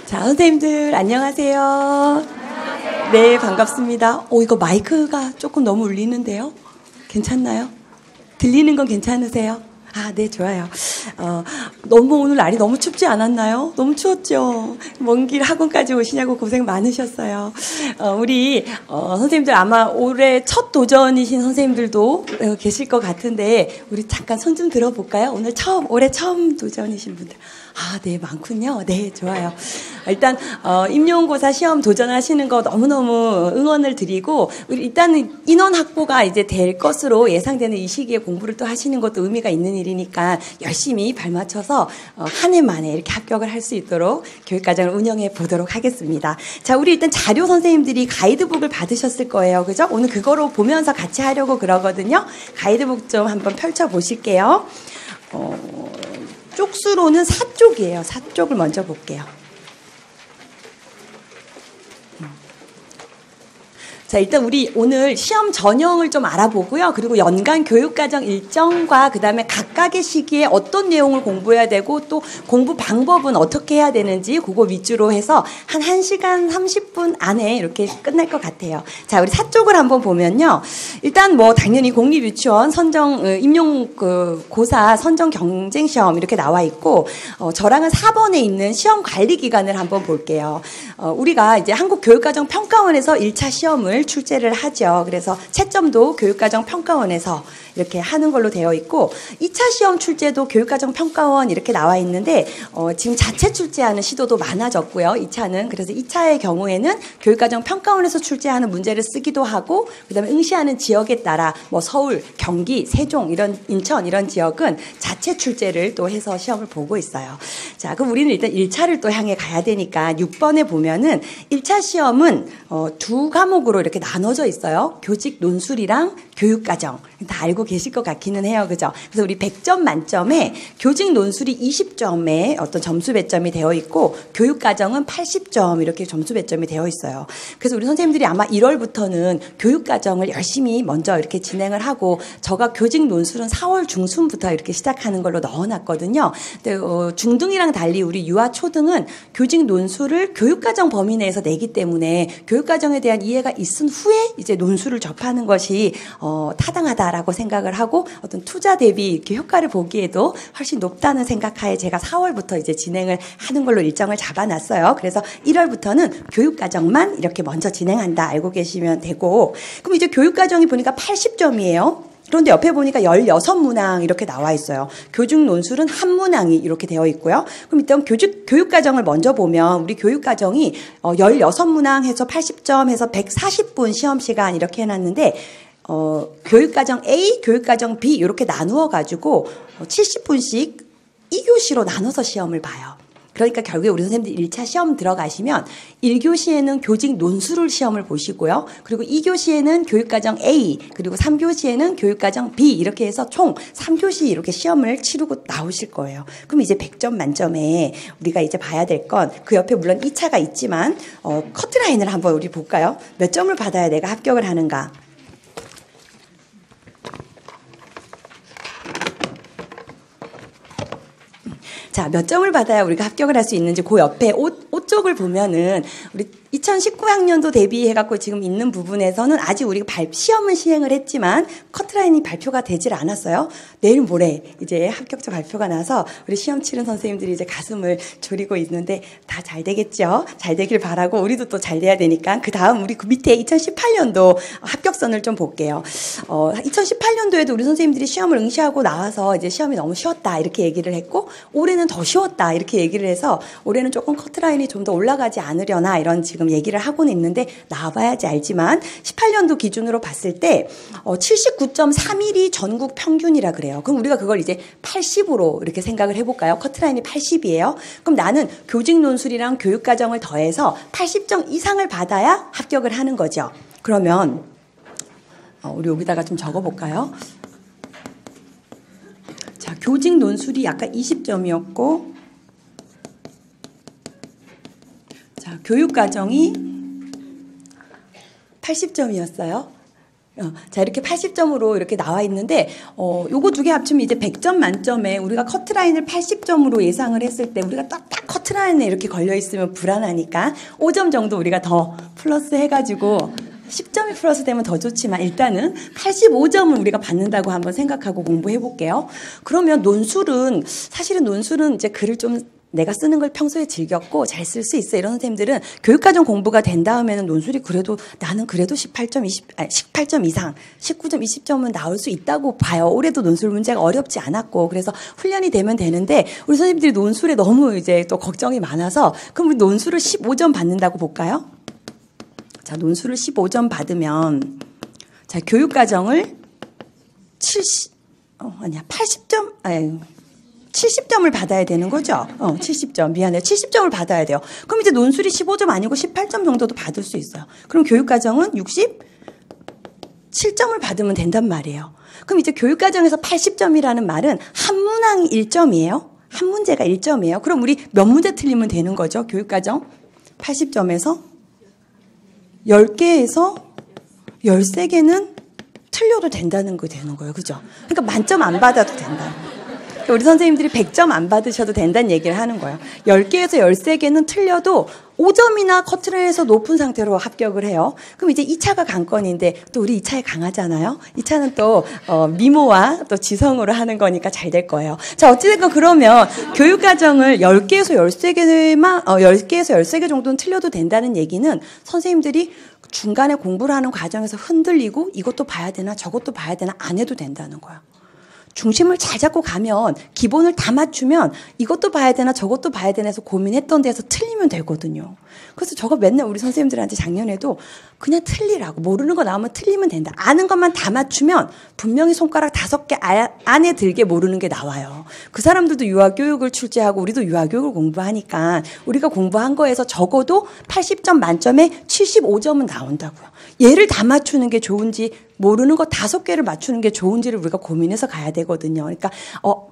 자, 선생님들 안녕하세요. 네, 반갑습니다. 이거 마이크가 조금 너무 울리는데요. 괜찮나요? 들리는 건 괜찮으세요? 아, 네, 좋아요. 너무 오늘 날이 너무 춥지 않았나요? 너무 추웠죠? 먼 길 학원까지 오시냐고 고생 많으셨어요. 우리, 선생님들 아마 올해 첫 도전이신 선생님들도 계실 것 같은데, 우리 잠깐 손 좀 들어볼까요? 올해 처음 도전이신 분들. 아, 네, 많군요. 네, 좋아요. 일단, 임용고사 시험 도전하시는 거 너무너무 응원을 드리고, 우리 일단은 인원 확보가 이제 될 것으로 예상되는 이 시기에 공부를 또 하시는 것도 의미가 있는 일이니까 열심히 발맞춰서 한 해 만에 이렇게 합격을 할 수 있도록 교육과정을 운영해 보도록 하겠습니다. 자, 우리 일단 자료 선생님들이 가이드북을 받으셨을 거예요. 그죠? 오늘 그거로 보면서 같이 하려고 그러거든요. 가이드북 좀 한번 펼쳐 보실게요. 쪽수로는 4쪽이에요. 4쪽을 먼저 볼게요. 자, 일단 우리 오늘 시험 전형을 좀 알아보고요. 그리고 연간 교육과정 일정과 그다음에 각각의 시기에 어떤 내용을 공부해야 되고 또 공부 방법은 어떻게 해야 되는지 그거 위주로 해서 한 1시간 30분 안에 이렇게 끝날 것 같아요. 자, 우리 4쪽을 한번 보면요. 일단 뭐 당연히 공립유치원 선정 임용고사 선정 경쟁시험 이렇게 나와 있고 저랑은 4번에 있는 시험 관리 기간을 한번 볼게요. 우리가 이제 한국교육과정평가원에서 1차 시험을 출제를 하죠. 그래서 채점도 교육과정평가원에서 이렇게 하는 걸로 되어 있고 2차 시험 출제도 교육과정평가원 이렇게 나와 있는데 지금 자체 출제하는 시도도 많아졌고요. 2차는 그래서 2차의 경우에는 교육과정평가원에서 출제하는 문제를 쓰기도 하고 그다음에 응시하는 지역에 따라 뭐 서울, 경기, 세종 이런 인천 이런 지역은 자체 출제를 또 해서 시험을 보고 있어요. 자, 그럼 우리는 일단 1차를 또 향해 가야 되니까 6번에 보면은 1차 시험은 두 과목으로 이렇게 나눠져 있어요. 교직 논술이랑 교육과정. 다 알고 계실 것 같기는 해요. 그죠? 그래서 우리 100점 만점에 교직 논술이 20점에 어떤 점수 배점이 되어 있고 교육과정은 80점 이렇게 점수 배점이 되어 있어요. 그래서 우리 선생님들이 아마 1월부터는 교육과정을 열심히 먼저 이렇게 진행을 하고 저가 교직 논술은 4월 중순부터 이렇게 시작하는 걸로 넣어놨거든요. 근데 중등이랑 달리 우리 유아 초등은 교직 논술을 교육과정 범위 내에서 내기 때문에 교육과정에 대한 이해가 있은 후에 이제 논술을 접하는 것이 타당하다라고 생각을 하고 어떤 투자 대비 이렇게 효과를 보기에도 훨씬 높다는 생각하에 제가 4월부터 이제 진행을 하는 걸로 일정을 잡아놨어요. 그래서 1월부터는 교육과정만 이렇게 먼저 진행한다 알고 계시면 되고 그럼 이제 교육과정이 보니까 80점이에요. 그런데 옆에 보니까 16문항 이렇게 나와 있어요. 교직 논술은 한 문항이 이렇게 되어 있고요. 그럼 일단 교육과정을 먼저 보면 우리 교육과정이 16문항 해서 80점 해서 140분 시험시간 이렇게 해놨는데 교육과정 A, 교육과정 B 이렇게 나누어 가지고 70분씩 2교시로 나눠서 시험을 봐요. 그러니까 결국에 우리 선생님들 1차 시험 들어가시면 1교시에는 교직 논술을 시험을 보시고요. 그리고 2교시에는 교육과정 A, 그리고 3교시에는 교육과정 B 이렇게 해서 총 3교시 이렇게 시험을 치르고 나오실 거예요. 그럼 이제 100점 만점에 우리가 이제 봐야 될 건 그 옆에 물론 2차가 있지만 커트라인을 한번 우리 볼까요? 몇 점을 받아야 내가 합격을 하는가? 자, 몇 점을 받아야 우리가 합격을 할 수 있는지 그 옆에 옷 쪽을 보면은 우리 2019학년도 대비해갖고 지금 있는 부분에서는 아직 우리가 시험은 시행을 했지만 커트라인이 발표가 되질 않았어요. 내일 모레 이제 합격자 발표가 나서 우리 시험 치른 선생님들이 이제 가슴을 졸이고 있는데 다 잘 되겠죠. 잘 되길 바라고 우리도 또 잘 돼야 되니까 그 다음 우리 그 밑에 2018년도 합격선을 좀 볼게요. 2018년도에도 우리 선생님들이 시험을 응시하고 나와서 이제 시험이 너무 쉬웠다 이렇게 얘기를 했고 올해는 더 쉬웠다 이렇게 얘기를 해서 올해는 조금 커트라인이 좀 더 올라가지 않으려나 이런 지금 얘기를 하고는 있는데 나와봐야지 알지만 18년도 기준으로 봤을 때 79.31이 전국 평균이라 그래요. 그럼 우리가 그걸 이제 80으로 이렇게 생각을 해볼까요? 커트라인이 80이에요. 그럼 나는 교직 논술이랑 교육과정을 더해서 80점 이상을 받아야 합격을 하는 거죠. 그러면 우리 여기다가 좀 적어볼까요? 자, 교직 논술이 아까 20점이었고 자, 교육과정이 80점이었어요. 자, 이렇게 80점으로 이렇게 나와 있는데, 요거 두 개 합치면 이제 100점 만점에 우리가 커트라인을 80점으로 예상을 했을 때 우리가 딱 커트라인에 이렇게 걸려 있으면 불안하니까 5점 정도 우리가 더 플러스 해가지고 10점이 플러스 되면 더 좋지만 일단은 85점을 우리가 받는다고 한번 생각하고 공부해 볼게요. 그러면 사실은 논술은 이제 글을 좀 내가 쓰는 걸 평소에 즐겼고 잘 쓸 수 있어 이런 선생님들은 교육과정 공부가 된 다음에는 논술이 나는 그래도 18점 이상 19점 20점은 나올 수 있다고 봐요. 올해도 논술 문제가 어렵지 않았고 그래서 훈련이 되면 되는데 우리 선생님들이 논술에 너무 이제 또 걱정이 많아서 그럼 우리 논술을 15점 받는다고 볼까요? 자, 논술을 15점 받으면 자, 교육과정을 70점을 받아야 되는 거죠. 70점. 미안해요. 70점을 받아야 돼요. 그럼 이제 논술이 15점 아니고 18점 정도도 받을 수 있어요. 그럼 교육과정은 67점을 받으면 된단 말이에요. 그럼 이제 교육과정에서 80점이라는 말은 한 문항이 1점이에요. 한 문제가 1점이에요. 그럼 우리 몇 문제 틀리면 되는 거죠? 교육과정 80점에서 10개에서 13개는 틀려도 된다는 거 되는 거예요. 그죠? 그러니까 만점 안 받아도 된다. 우리 선생님들이 100점 안 받으셔도 된다는 얘기를 하는 거예요. 10개에서 13개는 틀려도 5점이나 커트라인에서 높은 상태로 합격을 해요. 그럼 이제 2차가 관건인데 또 우리 2차에 강하잖아요. 2차는 또 미모와 또 지성으로 하는 거니까 잘 될 거예요. 자, 어찌됐건 그러면 교육과정을 10개에서 13개 정도는 틀려도 된다는 얘기는 선생님들이 중간에 공부를 하는 과정에서 흔들리고 이것도 봐야 되나 저것도 봐야 되나 안 해도 된다는 거예요. 중심을 잘 잡고 가면 기본을 다 맞추면 이것도 봐야 되나 저것도 봐야 되나 해서 고민했던 데서 틀리면 되거든요. 그래서 저거 맨날 우리 선생님들한테 작년에도 그냥 틀리라고 모르는 거 나오면 틀리면 된다. 아는 것만 다 맞추면 분명히 손가락 5개 안에 들게 모르는 게 나와요. 그 사람들도 유아교육을 출제하고 우리도 유아교육을 공부하니까 우리가 공부한 거에서 적어도 80점 만점에 75점은 나온다고요. 얘를 다 맞추는 게 좋은지 모르는 거 5개를 맞추는 게 좋은지를 우리가 고민해서 가야 되거든요. 그러니까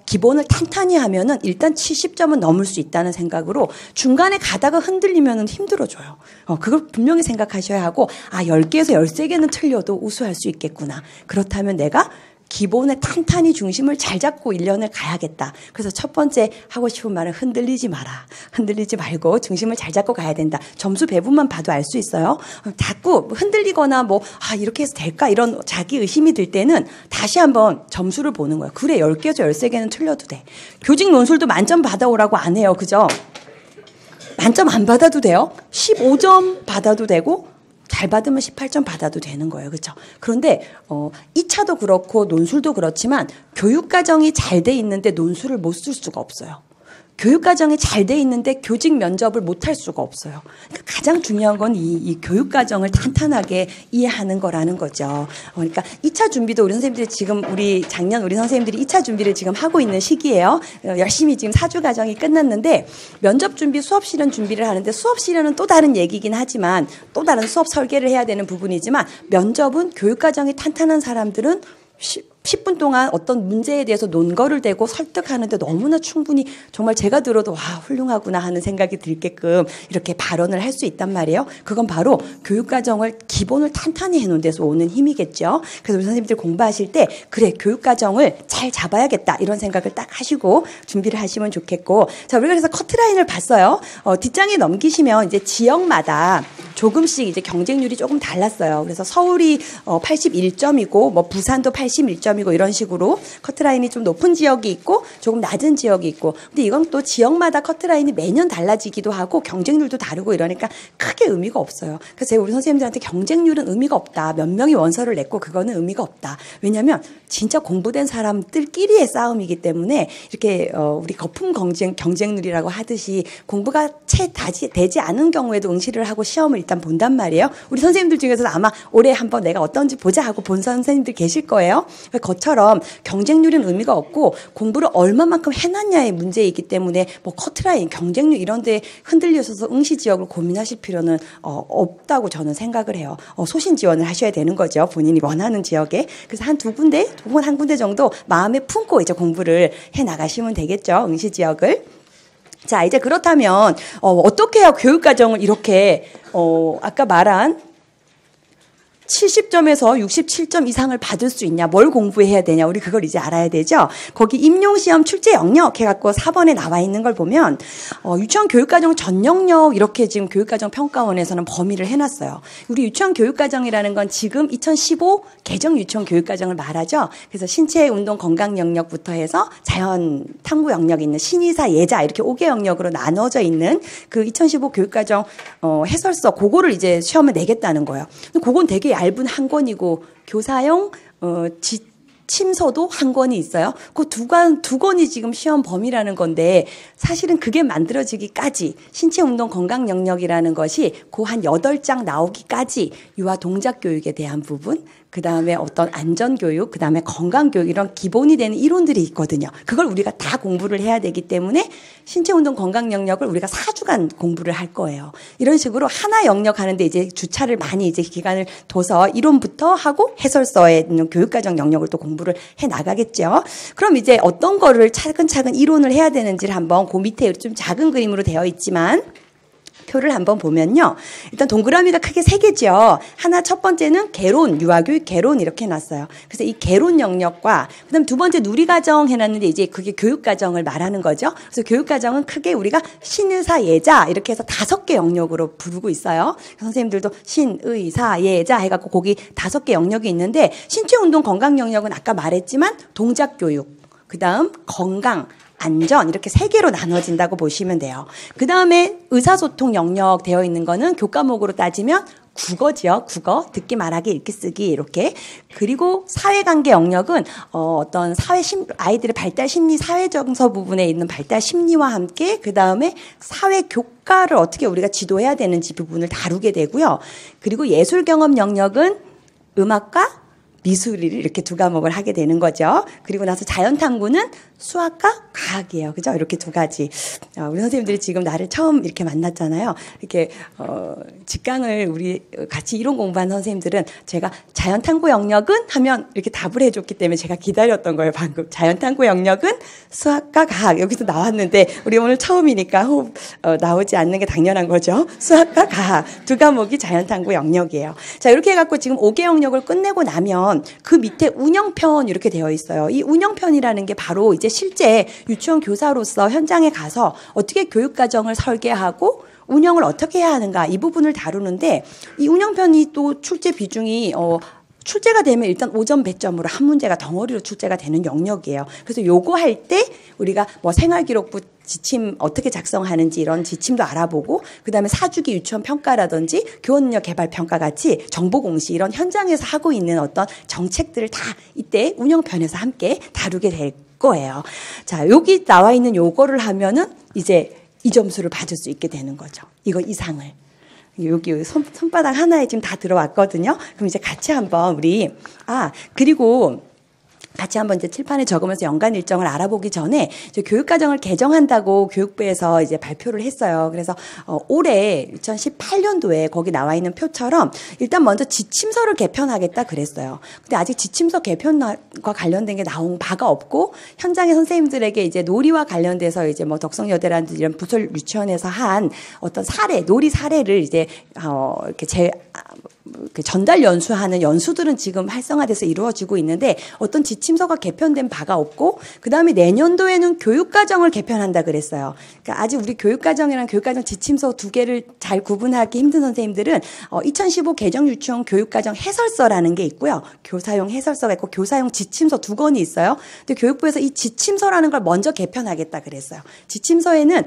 기본을 탄탄히 하면은 일단 70점은 넘을 수 있다는 생각으로 중간에 가다가 흔들리면은 힘들어져요. 그걸 분명히 생각하셔야 하고 10개에서 13개는 틀려도 우수할 수 있겠구나. 그렇다면 내가 기본에 탄탄히 중심을 잘 잡고 1년을 가야겠다. 그래서 첫 번째 하고 싶은 말은 흔들리지 마라. 흔들리지 말고 중심을 잘 잡고 가야 된다. 점수 배분만 봐도 알 수 있어요. 자꾸 흔들리거나 이렇게 해서 될까? 이런 자기 의심이 들 때는 다시 한번 점수를 보는 거예요. 그래, 10개에서 13개는 틀려도 돼. 교직 논술도 만점 받아오라고 안 해요. 그죠? 만점 안 받아도 돼요. 15점 받아도 되고 잘 받으면 18점 받아도 되는 거예요. 그렇죠? 그런데 2차도 그렇고 논술도 그렇지만 교육과정이 잘 돼 있는데 논술을 못 쓸 수가 없어요. 교육과정이 잘 돼 있는데 교직 면접을 못 할 수가 없어요. 그러니까 가장 중요한 건 이 교육과정을 탄탄하게 이해하는 거라는 거죠. 그러니까 2차 준비도 우리 선생님들이 지금 작년 우리 선생님들이 2차 준비를 지금 하고 있는 시기예요. 열심히 지금 4주 과정이 끝났는데 면접 준비, 수업 실현 준비를 하는데 수업 실현은 또 다른 얘기긴 하지만 또 다른 수업 설계를 해야 되는 부분이지만 면접은 교육과정이 탄탄한 사람들은 10분 동안 어떤 문제에 대해서 논거를 대고 설득하는데 너무나 충분히 정말 제가 들어도 훌륭하구나 하는 생각이 들게끔 이렇게 발언을 할 수 있단 말이에요. 그건 바로 교육과정을 기본을 탄탄히 해놓은 데서 오는 힘이겠죠. 그래서 우리 선생님들 공부하실 때 그래, 교육과정을 잘 잡아야겠다 이런 생각을 딱 하시고 준비를 하시면 좋겠고, 자, 우리가 그래서 커트라인을 봤어요. 뒷장에 넘기시면 이제 지역마다 조금씩 이제 경쟁률이 조금 달랐어요. 그래서 서울이 81점이고 부산도 81점이고 이런 식으로 커트라인이 좀 높은 지역이 있고 조금 낮은 지역이 있고, 근데 이건 또 지역마다 커트라인이 매년 달라지기도 하고 경쟁률도 다르고 이러니까 크게 의미가 없어요. 그래서 제가 우리 선생님들한테 경쟁률은 의미가 없다. 몇 명이 원서를 냈고 그거는 의미가 없다. 왜냐하면 진짜 공부된 사람들끼리의 싸움이기 때문에 이렇게 우리 거품 경쟁률이라고 하듯이 공부가 채 되지 않은 경우에도 응시를 하고 시험을 일단 본단 말이에요. 우리 선생님들 중에서도 아마 올해 한번 내가 어떤지 보자 하고 본 선생님들 계실 거예요. 그것처럼 경쟁률은 의미가 없고 공부를 얼마만큼 해놨냐의 문제이기 때문에 커트라인, 경쟁률 이런 데 흔들려서 응시 지역을 고민하실 필요는 없다고 저는 생각을 해요. 소신 지원을 하셔야 되는 거죠. 본인이 원하는 지역에. 그래서 한 군데 정도 마음에 품고 이제 공부를 해 나가시면 되겠죠. 응시 지역을. 자, 이제 그렇다면 어떻게 해야 교육과정을 이렇게 아까 말한 70점에서 67점 이상을 받을 수 있냐, 뭘 공부해야 되냐, 우리 그걸 이제 알아야 되죠. 거기 임용시험 출제 영역 해갖고 4번에 나와 있는 걸 보면 유치원 교육과정 전 영역 이렇게 지금 교육과정 평가원에서는 범위를 해놨어요. 우리 유치원 교육과정이라는 건 지금 2015 개정 유치원 교육과정을 말하죠. 그래서 신체 운동 건강 영역부터 해서 자연 탐구 영역이 있는 신의사 예자 이렇게 5개 영역으로 나눠져 있는 그 2015 교육과정 해설서 그거를 이제 시험을 내겠다는 거예요. 그건 되게 얇은 한 권이고 교사용 지침서도 한 권이 있어요. 그 두 권이 지금 시험 범위라는 건데 사실은 그게 만들어지기까지 신체 운동 건강 영역이라는 것이 그 한 8장 나오기까지 유아 동작 교육에 대한 부분, 그다음에 어떤 안전교육, 그다음에 건강교육 이런 기본이 되는 이론들이 있거든요. 그걸 우리가 다 공부를 해야 되기 때문에 신체운동 건강 영역을 우리가 4주간 공부를 할 거예요. 이런 식으로 하나 영역 하는데 이제 주차를 많이 이제 기간을 둬서 이론부터 하고 해설서에 있는 교육과정 영역을 또 공부를 해 나가겠죠. 그럼 이제 어떤 거를 차근차근 이론을 해야 되는지를 한번 그 밑에 좀 작은 그림으로 되어 있지만 표를 한번 보면요. 일단 동그라미가 크게 3개죠. 하나 첫 번째는 개론, 유아교육 개론 이렇게 해놨어요. 그래서 이 개론 영역과 그다음 두 번째 누리과정 해놨는데 이제 그게 교육과정을 말하는 거죠. 그래서 교육과정은 크게 우리가 신의사 예자 이렇게 해서 5개 영역으로 부르고 있어요. 선생님들도 신의사 예자 해갖고 거기 5개 영역이 있는데 신체운동 건강 영역은 아까 말했지만 동작교육, 그다음 건강, 안전 이렇게 3개로 나눠진다고 보시면 돼요. 그 다음에 의사소통 영역 되어 있는 거는 교과목으로 따지면 국어지요. 국어, 듣기, 말하기, 읽기, 쓰기 이렇게. 그리고 사회관계 영역은 어떤 아이들의 발달 심리, 사회정서 부분에 있는 발달 심리와 함께 그 다음에 사회 교과를 어떻게 우리가 지도해야 되는지 부분을 다루게 되고요. 그리고 예술 경험 영역은 음악과 미술을 이렇게 2과목을 하게 되는 거죠. 그리고 나서 자연탐구는 수학과 과학이에요. 그죠? 이렇게 2가지. 우리 선생님들이 지금 나를 처음 이렇게 만났잖아요. 이렇게, 직강을 우리 같이 이론 공부한 선생님들은 제가 자연탐구 영역은 하면 이렇게 답을 해줬기 때문에 제가 기다렸던 거예요. 방금. 자연탐구 영역은 수학과 과학. 여기서 나왔는데 우리 오늘 처음이니까 나오지 않는 게 당연한 거죠. 수학과 과학. 2과목이 자연탐구 영역이에요. 자, 이렇게 해갖고 지금 5개 영역을 끝내고 나면 그 밑에 운영편 이렇게 되어 있어요. 이 운영편이라는 게 바로 이제 실제 유치원 교사로서 현장에 가서 어떻게 교육과정을 설계하고 운영을 어떻게 해야 하는가 이 부분을 다루는데 이 운영편이 또 출제 비중이 출제가 되면 일단 5점 100점으로 한 문제가 덩어리로 출제가 되는 영역이에요. 그래서 요거 할 때 우리가 뭐 생활기록부 지침 어떻게 작성하는지 이런 지침도 알아보고 그다음에 4주기 유치원 평가라든지 교원력 개발 평가 같이 정보 공시 이런 현장에서 하고 있는 어떤 정책들을 다 이때 운영편에서 함께 다루게 될 거예요. 자, 여기 나와 있는 요거를 하면은 이제 이 점수를 받을 수 있게 되는 거죠. 이거 이상을. 여기 손바닥 하나에 지금 다 들어왔거든요. 그럼 이제 같이 한번 그리고 같이 한번 이제 칠판에 적으면서 연간 일정을 알아보기 전에 이제 교육과정을 개정한다고 교육부에서 이제 발표를 했어요. 그래서 올해 2018년도에 거기 나와 있는 표처럼 일단 먼저 지침서를 개편하겠다 그랬어요. 근데 아직 지침서 개편과 관련된 게 나온 바가 없고 현장의 선생님들에게 이제 놀이와 관련돼서 이제 뭐 덕성여대라든지 이런 부설 유치원에서 한 어떤 놀이 사례를 이제 이렇게 전달 연수하는 연수들은 지금 활성화돼서 이루어지고 있는데 어떤 지침서가 개편된 바가 없고 그다음에 내년도에는 교육과정을 개편한다 그랬어요. 그러니까 아직 우리 교육과정이랑 교육과정 지침서 2개를 잘 구분하기 힘든 선생님들은 2015 개정 유치원 교육과정 해설서라는 게 있고요. 교사용 해설서가 있고 교사용 지침서 2권이 있어요. 근데 교육부에서 이 지침서라는 걸 먼저 개편하겠다 그랬어요. 지침서에는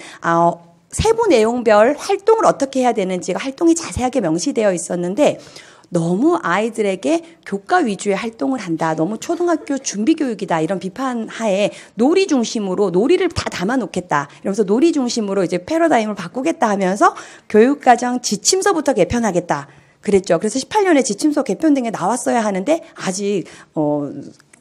세부 내용별 활동을 어떻게 해야 되는지가 활동이 자세하게 명시되어 있었는데 너무 아이들에게 교과 위주의 활동을 한다. 너무 초등학교 준비교육이다. 이런 비판하에 놀이 중심으로 놀이를 다 담아놓겠다. 이러면서 놀이 중심으로 이제 패러다임을 바꾸겠다 하면서 교육과정 지침서부터 개편하겠다. 그랬죠. 그래서 18년에 지침서 개편된 게 나왔어야 하는데 아직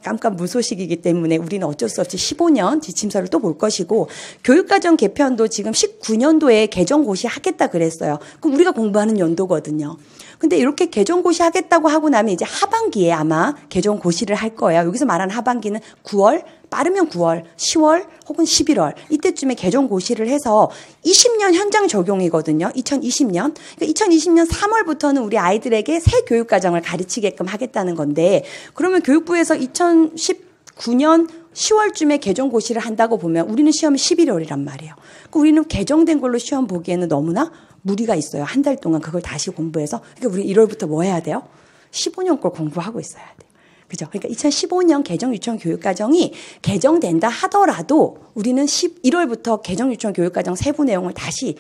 깜깜무소식이기 때문에 우리는 어쩔 수 없이 15년 지침서를 또 볼 것이고 교육과정 개편도 지금 19년도에 개정 고시하겠다 그랬어요. 그럼 우리가 공부하는 연도거든요. 근데 이렇게 개정 고시하겠다고 하고 나면 이제 하반기에 아마 개정 고시를 할 거예요. 여기서 말하는 하반기는 9월, 빠르면 9월, 10월 혹은 11월 이때쯤에 개정 고시를 해서 20년 현장 적용이거든요. 2020년. 그러니까 2020년 3월부터는 우리 아이들에게 새 교육과정을 가르치게끔 하겠다는 건데 그러면 교육부에서 2019년 10월쯤에 개정 고시를 한다고 보면 우리는 시험이 11월이란 말이에요. 그러니까 우리는 개정된 걸로 시험 보기에는 너무나 무리가 있어요. 한 달 동안 그걸 다시 공부해서. 그러니까 우리 1월부터 뭐 해야 돼요? 15년 걸 공부하고 있어야 돼요. 그죠? 그러니까 2015년 개정 유치원 교육과정이 개정된다 하더라도 우리는 11월부터 개정 유치원 교육과정 세부 내용을 다시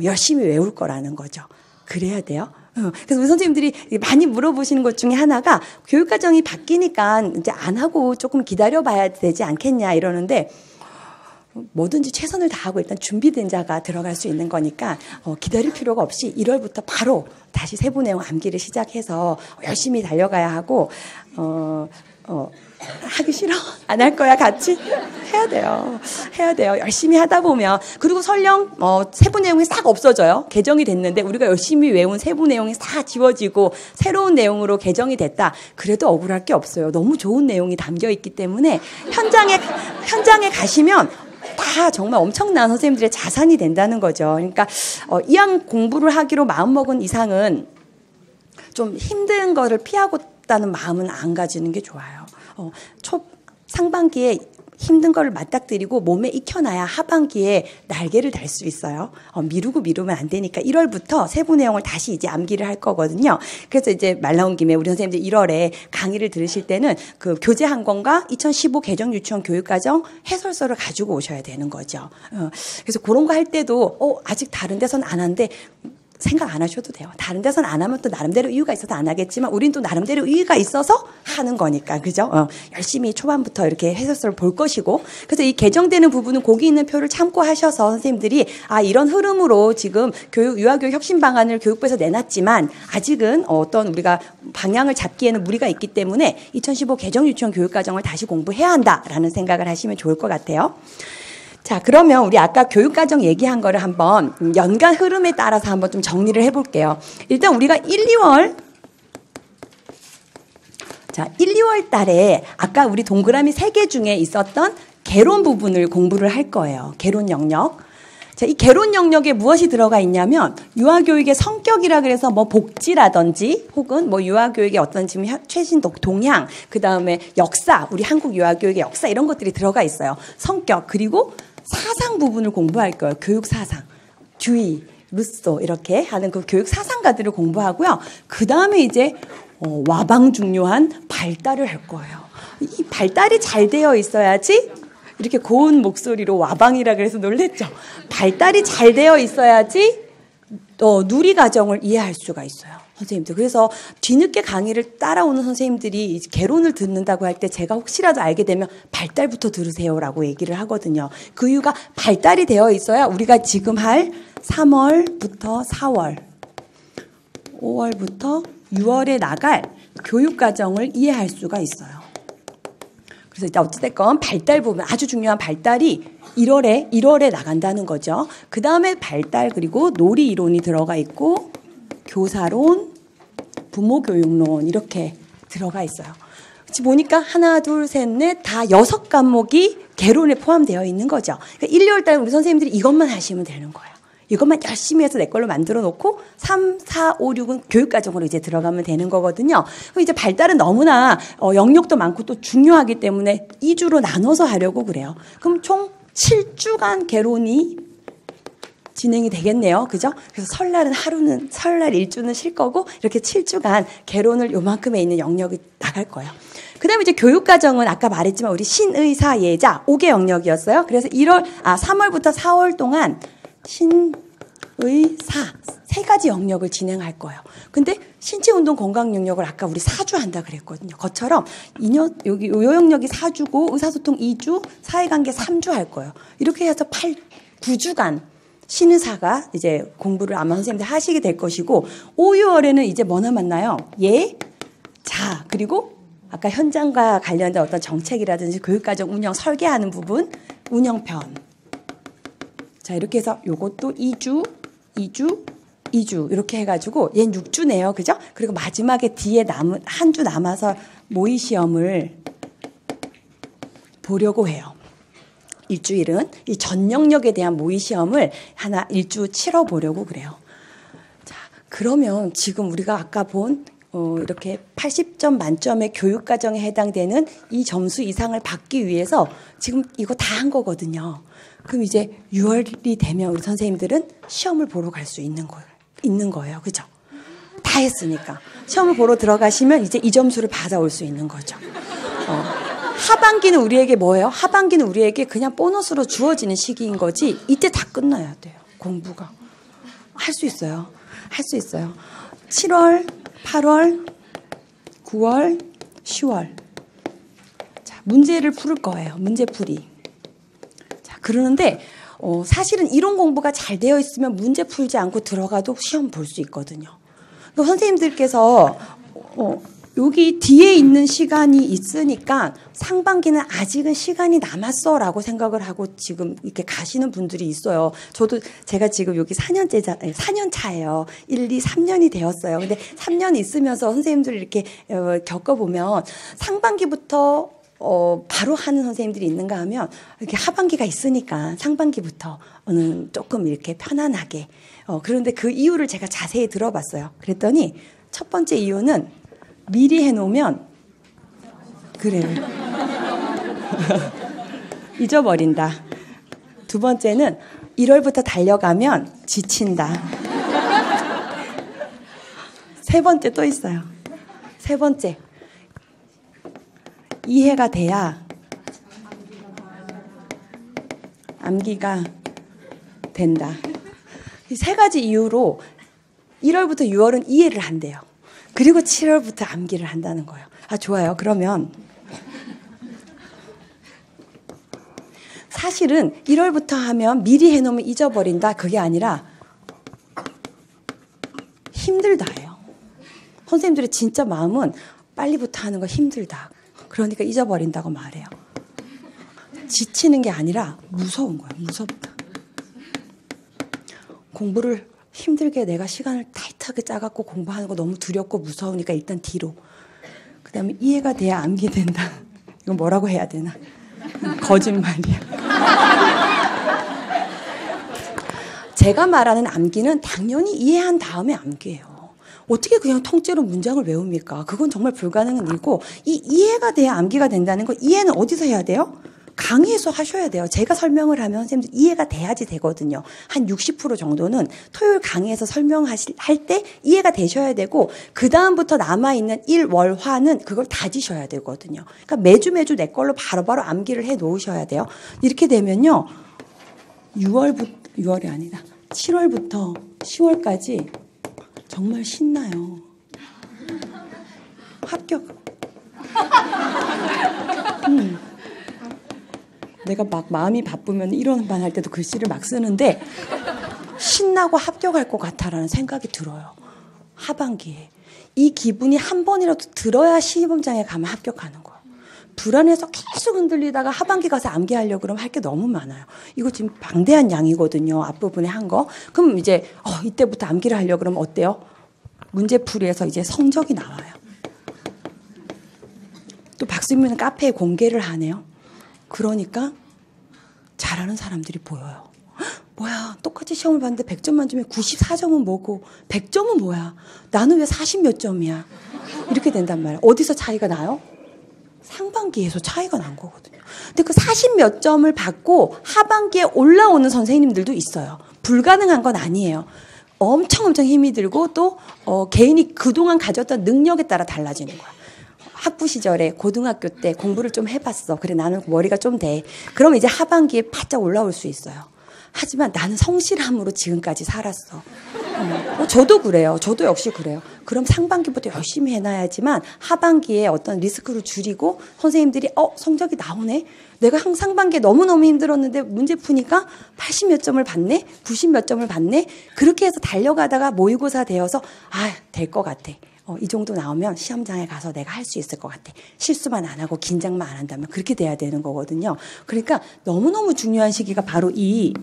열심히 외울 거라는 거죠. 그래야 돼요. 그래서 우리 선생님들이 많이 물어보시는 것 중에 하나가 교육과정이 바뀌니까 이제 안 하고 조금 기다려봐야 되지 않겠냐 이러는데 뭐든지 최선을 다하고 일단 준비된 자가 들어갈 수 있는 거니까 기다릴 필요가 없이 1월부터 바로 다시 세부 내용 암기를 시작해서 열심히 달려가야 하고 하기 싫어? 안 할 거야 같이? 해야 돼요. 열심히 하다 보면 그리고 설령 세부 내용이 싹 없어져요. 개정이 됐는데 우리가 열심히 외운 세부 내용이 싹 지워지고 새로운 내용으로 개정이 됐다. 그래도 억울할 게 없어요. 너무 좋은 내용이 담겨 있기 때문에 현장에 가시면 다 정말 엄청난 선생님들의 자산이 된다는 거죠. 그러니까 이왕 공부를 하기로 마음먹은 이상은 좀 힘든 거를 피하고다는 마음은 안 가지는 게 좋아요. 상반기에 힘든 거를 맞닥뜨리고 몸에 익혀놔야 하반기에 날개를 달 수 있어요. 미루면 안 되니까 1월부터 세부 내용을 다시 이제 암기를 할 거거든요. 그래서 이제 말 나온 김에 우리 선생님들 1월에 강의를 들으실 때는 그 교재 한 권과 2015 개정 유치원 교육과정 해설서를 가지고 오셔야 되는 거죠. 그래서 그런 거 할 때도 아직 다른 데서는 안 하는데 생각 안 하셔도 돼요. 다른 데서는 안 하면 또 나름대로 이유가 있어서 안 하겠지만 우린 또 나름대로 이유가 있어서 하는 거니까. 그죠? 열심히 초반부터 이렇게 해설서를 볼 것이고 그래서 이 개정되는 부분은 거기 있는 표를 참고하셔서 선생님들이 이런 흐름으로 지금 유아교육 혁신 방안을 교육부에서 내놨지만 아직은 어떤 우리가 방향을 잡기에는 무리가 있기 때문에 2015 개정 유치원 교육과정을 다시 공부해야 한다라는 생각을 하시면 좋을 것 같아요. 자, 그러면 우리 아까 교육과정 얘기한 거를 한번 연간 흐름에 따라서 한번 좀 정리를 해볼게요. 일단 우리가 1, 2월 달에 아까 우리 동그라미 3개 중에 있었던 개론 부분을 공부를 할 거예요. 개론 영역. 자, 이 개론 영역에 무엇이 들어가 있냐면 유아교육의 성격이라 그래서 뭐 복지라든지 혹은 뭐 유아교육의 어떤 지금 최신 동향, 그 다음에 역사, 우리 한국 유아교육의 역사 이런 것들이 들어가 있어요. 성격 그리고 사상 부분을 공부할 거예요. 교육 사상, 듀이, 루소 이렇게 하는 그 교육 사상가들을 공부하고요. 그 다음에 이제 와방 중요한 발달을 할 거예요. 이 발달이 잘 되어 있어야지 이렇게 고운 목소리로 와방이라 그래서 놀랬죠. 발달이 잘 되어 있어야지 누리과정을 이해할 수가 있어요. 선생님들. 그래서 뒤늦게 강의를 따라오는 선생님들이 개론을 듣는다고 할 때 제가 혹시라도 알게 되면 발달부터 들으세요라고 얘기를 하거든요. 그 이유가 발달이 되어 있어야 우리가 지금 할 3월부터 4월, 5월부터 6월에 나갈 교육과정을 이해할 수가 있어요. 그래서 이제 어찌됐건 발달 부분, 아주 중요한 발달이 1월에 나간다는 거죠. 그 다음에 발달 그리고 놀이 이론이 들어가 있고 교사론, 부모교육론 이렇게 들어가 있어요. 지금 보니까 하나, 둘, 셋, 넷 다 6과목이 개론에 포함되어 있는 거죠. 그러니까 1, 2월 달 우리 선생님들이 이것만 하시면 되는 거예요. 이것만 열심히 해서 내 걸로 만들어 놓고 3, 4, 5, 6은 교육과정으로 이제 들어가면 되는 거거든요. 그럼 이제 발달은 너무나 영역도 많고 또 중요하기 때문에 2주로 나눠서 하려고 그래요. 그럼 총 7주간 개론이 진행이 되겠네요. 그죠? 그래서 설날 1주는 쉴 거고 이렇게 7주간 개론을 요만큼에 있는 영역이 나갈 거예요. 그 다음에 이제 교육과정은 아까 말했지만 우리 신의사 예자 5개 영역이었어요. 그래서 3월부터 4월 동안 신의사 3가지 영역을 진행할 거예요. 근데 신체운동 건강 영역을 아까 우리 4주 한다 그랬거든요. 그것처럼 여기 요 영역이 4주고 의사소통 2주, 사회관계 3주 할 거예요. 이렇게 해서 9주간 신의사가 이제 공부를 아마 선생님들 하시게 될 것이고 5, 6월에는 이제 뭐 남았나요? 자 그리고 아까 현장과 관련된 어떤 정책이라든지 교육과정 운영 설계하는 부분 운영편. 자 이렇게 해서 요것도 2주 이렇게 해가지고 얘는 6주네요. 그죠? 그리고 마지막에 뒤에 한 주 남아서 모의 시험을 보려고 해요. 일주일은 이 전 영역에 대한 모의 시험을 하나 일주 치러 보려고 그래요. 자, 그러면 지금 우리가 아까 본 이렇게 80점 만점의 교육과정에 해당되는 이 점수 이상을 받기 위해서 지금 이거 다 한 거거든요. 그럼 이제 6월이 되면 우리 선생님들은 시험을 보러 갈 수 있는 거예요. 그죠? 다 했으니까. 시험을 보러 들어가시면 이제 이 점수를 받아올 수 있는 거죠. 하반기는 우리에게 뭐예요? 하반기는 우리에게 그냥 보너스로 주어지는 시기인 거지 이때 다 끝나야 돼요. 공부가. 할 수 있어요. 할 수 있어요. 7월, 8월, 9월, 10월. 자, 문제를 풀 거예요. 문제풀이. 자, 그러는데 사실은 이론 공부가 잘 되어 있으면 문제 풀지 않고 들어가도 시험 볼 수 있거든요. 그러니까 선생님들께서 여기 뒤에 있는 시간이 있으니까 상반기는 아직은 시간이 남았어라고 생각을 하고 지금 이렇게 가시는 분들이 있어요. 제가 지금 여기 4년 차예요. 1, 2, 3년이 되었어요. 근데 3년 있으면서 선생님들 이렇게 겪어보면 상반기부터 바로 하는 선생님들이 있는가 하면 이렇게 하반기가 있으니까 상반기부터는 조금 이렇게 편안하게. 그런데 그 이유를 제가 자세히 들어봤어요. 그랬더니 첫 번째 이유는 미리 해놓으면 그래 잊어버린다. 두 번째는 1월부터 달려가면 지친다. 세 번째 또 있어요. 세 번째 이해가 돼야 암기가 된다. 이 세 가지 이유로 1월부터 6월은 이해를 한대요. 그리고 7월부터 암기를 한다는 거예요. 아, 좋아요. 그러면 사실은 1월부터 하면 미리 해놓으면 잊어버린다. 그게 아니라 힘들다예요. 선생님들의 진짜 마음은 빨리부터 하는 거 힘들다. 그러니까 잊어버린다고 말해요. 지치는 게 아니라 무서운 거예요. 무섭다. 공부를 힘들게 내가 시간을 타이트하게 짜갖고 공부하는 거 너무 두렵고 무서우니까 일단 뒤로. 그 다음에 이해가 돼야 암기된다. 이건 뭐라고 해야 되나? 거짓말이야. 제가 말하는 암기는 당연히 이해한 다음에 암기예요. 어떻게 그냥 통째로 문장을 외웁니까? 그건 정말 불가능한 일이고 이 이해가 돼야 암기가 된다는 거 이해는 어디서 해야 돼요? 강의에서 하셔야 돼요. 제가 설명을 하면 선생님들 이해가 돼야지 되거든요. 한 60% 정도는 토요일 강의에서 설명할 때 이해가 되셔야 되고 그 다음부터 남아있는 1, 월, 화는 그걸 다지셔야 되거든요. 그러니까 매주 내 걸로 바로바로 암기를 해 놓으셔야 돼요. 이렇게 되면요. 6월이 아니다. 7월부터 10월까지 정말 신나요. 합격. 내가 막 마음이 바쁘면 이론반 할 때도 글씨를 막 쓰는데 신나고 합격할 것 같아라는 생각이 들어요. 하반기에. 이 기분이 한 번이라도 들어야 시험장에 가면 합격하는 거예요. 불안해서 계속 흔들리다가 하반기 가서 암기하려고 그러면 할 게 너무 많아요. 이거 지금 방대한 양이거든요. 앞부분에 한 거. 그럼 이제 이때부터 암기를 하려고 그러면 어때요? 문제풀이에서 이제 성적이 나와요. 또 박수민은 카페에 공개를 하네요. 그러니까 잘하는 사람들이 보여요. 뭐야, 똑같이 시험을 봤는데 100점 만점에 94점은 뭐고 100점은 뭐야, 나는 왜 40 몇 점이야, 이렇게 된단 말이에요. 어디서 차이가 나요? 상반기에서 차이가 난 거거든요. 근데 그 40 몇 점을 받고 하반기에 올라오는 선생님들도 있어요. 불가능한 건 아니에요. 엄청 힘이 들고 또 개인이 그동안 가졌던 능력에 따라 달라지는 거야. 학부 시절에 고등학교 때 공부를 좀 해봤어. 그래, 나는 머리가 좀 돼. 그럼 이제 하반기에 바짝 올라올 수 있어요. 하지만 나는 성실함으로 지금까지 살았어. 저도 그래요. 저도 역시 그래요. 그럼 상반기부터 열심히 해놔야지만 하반기에 어떤 리스크를 줄이고 선생님들이 성적이 나오네. 내가 상반기에 너무너무 힘들었는데 문제 푸니까 80 몇 점을 받네. 90 몇 점을 받네. 그렇게 해서 달려가다가 모의고사 되어서 될 것 같아. 이 정도 나오면 시험장에 가서 내가 할 수 있을 것 같아. 실수만 안 하고 긴장만 안 한다면 그렇게 돼야 되는 거거든요. 그러니까 너무너무 중요한 시기가 바로 이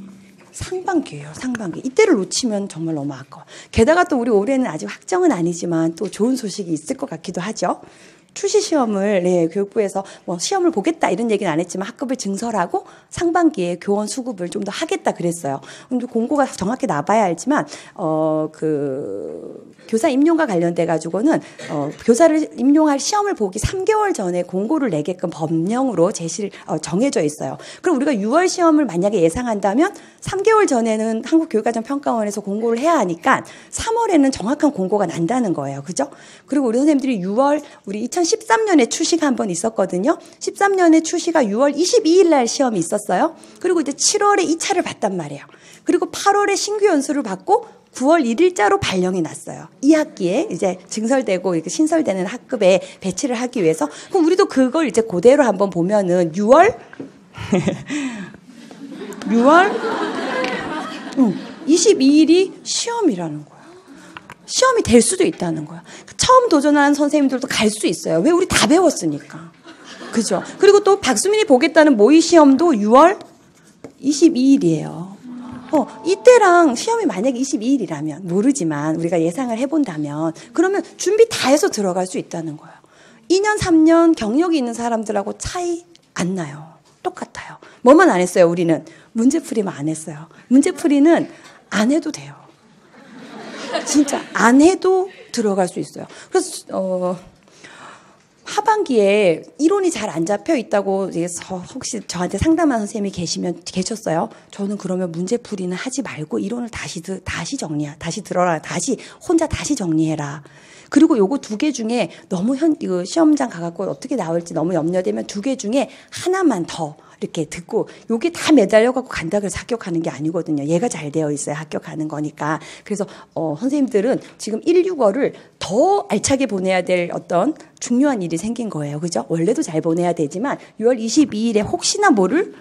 상반기예요. 상반기. 이때를 놓치면 정말 너무 아까워. 게다가 또 우리 올해는 아직 확정은 아니지만 또 좋은 소식이 있을 것 같기도 하죠. 추시 시험을 교육부에서 뭐 시험을 보겠다 이런 얘기는 안 했지만 학급을 증설하고 상반기에 교원 수급을 좀 더 하겠다 그랬어요. 근데 공고가 정확히 나봐야 알지만 그 교사 임용과 관련돼 가지고는 교사를 임용할 시험을 보기 3개월 전에 공고를 내게끔 법령으로 정해져 있어요. 그럼 우리가 6월 시험을 만약에 예상한다면 3개월 전에는 한국교육과정평가원에서 공고를 해야 하니까 3월에는 정확한 공고가 난다는 거예요. 그죠? 그리고 우리 선생님들이 6월, 우리 2013년에 추시가 한 번 있었거든요. 13년에 추시가 6월 22일 날 시험이 있었어요. 그리고 이제 7월에 2차를 봤단 말이에요. 그리고 8월에 신규 연수를 받고 9월 1일자로 발령이 났어요. 이 학기에 이제 증설되고 이렇게 신설되는 학급에 배치를 하기 위해서. 그럼 우리도 그걸 이제 그대로 한번 보면은 6월 22일이 시험이라는 거야. 시험이 될 수도 있다는 거야. 처음 도전하는 선생님들도 갈 수 있어요. 왜? 우리 다 배웠으니까. 그죠? 그리고 또 박수민이 보겠다는 모의 시험도 6월 22일이에요. 이때랑 시험이 만약에 22일이라면 모르지만 우리가 예상을 해본다면 그러면 준비 다 해서 들어갈 수 있다는 거예요. 2년, 3년 경력이 있는 사람들하고 차이 안 나요. 똑같아요. 뭐만 안 했어요, 우리는? 문제풀이만 안 했어요. 문제풀이는 안 해도 돼요. 진짜 안 해도 들어갈 수 있어요. 그래서 하반기에 이론이 잘 안 잡혀 있다고 혹시 저한테 상담한 선생님이 계셨어요. 저는 그러면 문제풀이는 하지 말고 이론을 다시 들어라. 혼자 정리해라. 그리고 요거 2개 중에 너무 시험장 가갖고 어떻게 나올지 너무 염려되면 2개 중에 하나만 더 이렇게 듣고 요게 다 매달려갖고 간다 그래서 합격하는 게 아니거든요. 얘가 잘 되어 있어야 합격하는 거니까. 그래서 선생님들은 지금 165를 더 알차게 보내야 될 어떤 중요한 일이 생긴 거예요. 그죠? 원래도 잘 보내야 되지만 6월 22일에 혹시나 모를